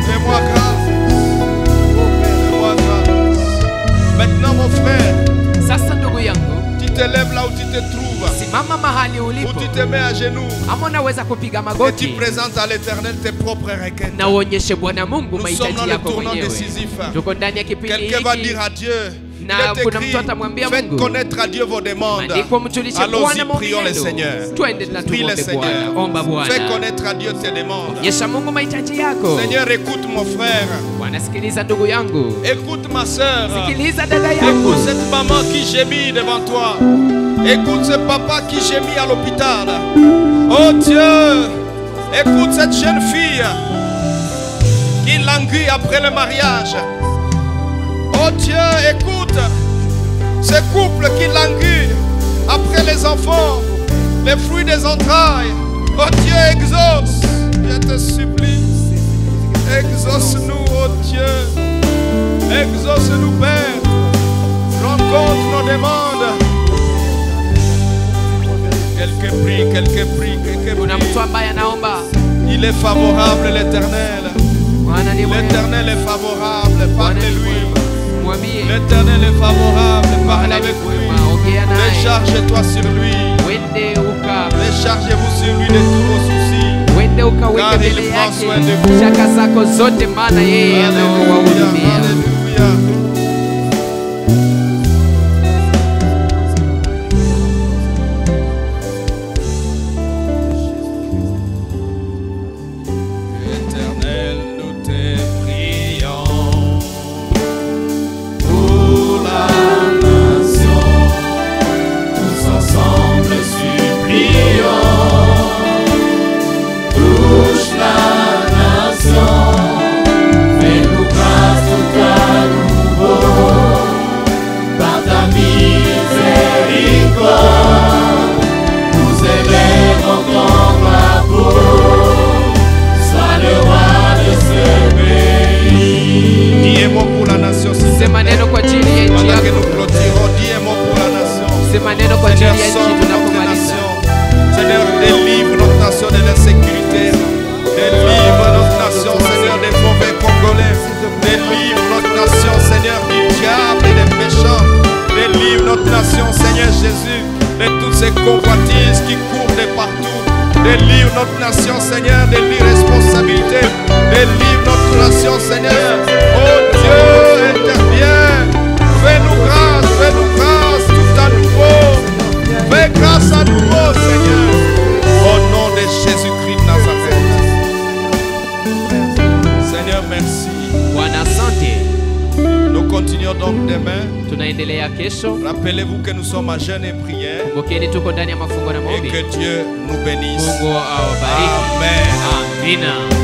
Fais-moi grâce. Fais-moi grâce. Maintenant, mon frère, Sasa ndugu yangu, tu te lèves là où tu te trouves. Simama mahali Ou ulipo. tu te mets à genoux Ama unaweza kupiga et tu magoti présentes à l'Éternel tes propres requêtes. na uonyeshe Bwana Mungu Nous sommes dans mahitaji le yako tournant mwenyewe. décisif. Tuko ndani ya kipindi Quelqu'un va hiki. dire à Dieu. Na Il est kuna écrit, mtu atamwambia faites Mungu. connaître à Dieu vos demandes. Maandiko mjulishe Bwana Allons-y, maombi prions le yenu. Seigneur. Twende na Prie le tumwombe Seigneur. Bwana. Omba Bwana. Fais connaître à Dieu tes demandes. Onyesha Mungu mahitaji yako. Seigneur, écoute mon frère. Bwana, sikiliza ndugu yangu. Écoute ma soeur. Sikiliza dada yangu. Écoute cette maman qui gémit devant toi. Écoute ce papa qui gémit à l'hôpital. Oh Dieu, écoute cette jeune fille qui languit après le mariage. Oh Dieu, écoute ce couple qui languit après les enfants, les fruits des entrailles. Oh Dieu, exauce, je te supplie. Exauce-nous, oh Dieu. Exauce-nous, Père. Rencontre nos demandes. Quelques prix. Kuna mtu ambaye anaomba. Il est favorable, l'Éternel. Bwana ni mwema. L'Éternel est favorable, Bwana ni parle-lui. mwema. Mwambie. L'Éternel est favorable, parle Bwana ni avec lui. mwema. Ongea naye. Décharge-toi sur lui. Wende uka. Déchargez-vous sur lui de tous vos soucis. Wende ukaweke Car il mbele prend yake soin de vous. shaka zako zote, maana yeye Alléluia, anawahudumia. alléluia. Éternel, nous te prions pour la nation, tous ensemble supplions. Touche la nation, fais-nous grâce tout à nouveau, par ta miséricorde, nous élèvons ton drapeau, sois le roi de ce pays. Dis un mot pour la nation, si c'est Sema neno kwa ajili ya nchi pendant que yako. nous clôturons, dis un mot pour la nation. Sema neno kwa ajili Seigneur, ya sauve nchi notre tunapomaliza. nation. Seigneur, délivre notre nation de l'insécurité. Délivre notre nation, Seigneur, des mauvais Congolais. Délivre notre nation, Seigneur, du diable et des méchants. Délivre notre nation, Seigneur Jésus, de toutes ces convoitises qui courent de partout. Délivre notre nation, Seigneur, de l'irresponsabilité. Délivre notre nation, Seigneur. Oh Dieu, interviens. Fais-nous grâce tout à nouveau. Fais grâce à nouveau, Seigneur. Au nom de Jésus-Christ de Nazareth. Seigneur, merci. Bwana, asante. Nous continuons donc demain. Tunaendelea kesho. Rappelez-vous que nous sommes à jeûne et prière. Kumbukeni tuko ndani ya mafungo na Et maombi. que Dieu nous bénisse. Mungu awabariki. Amen. Amina.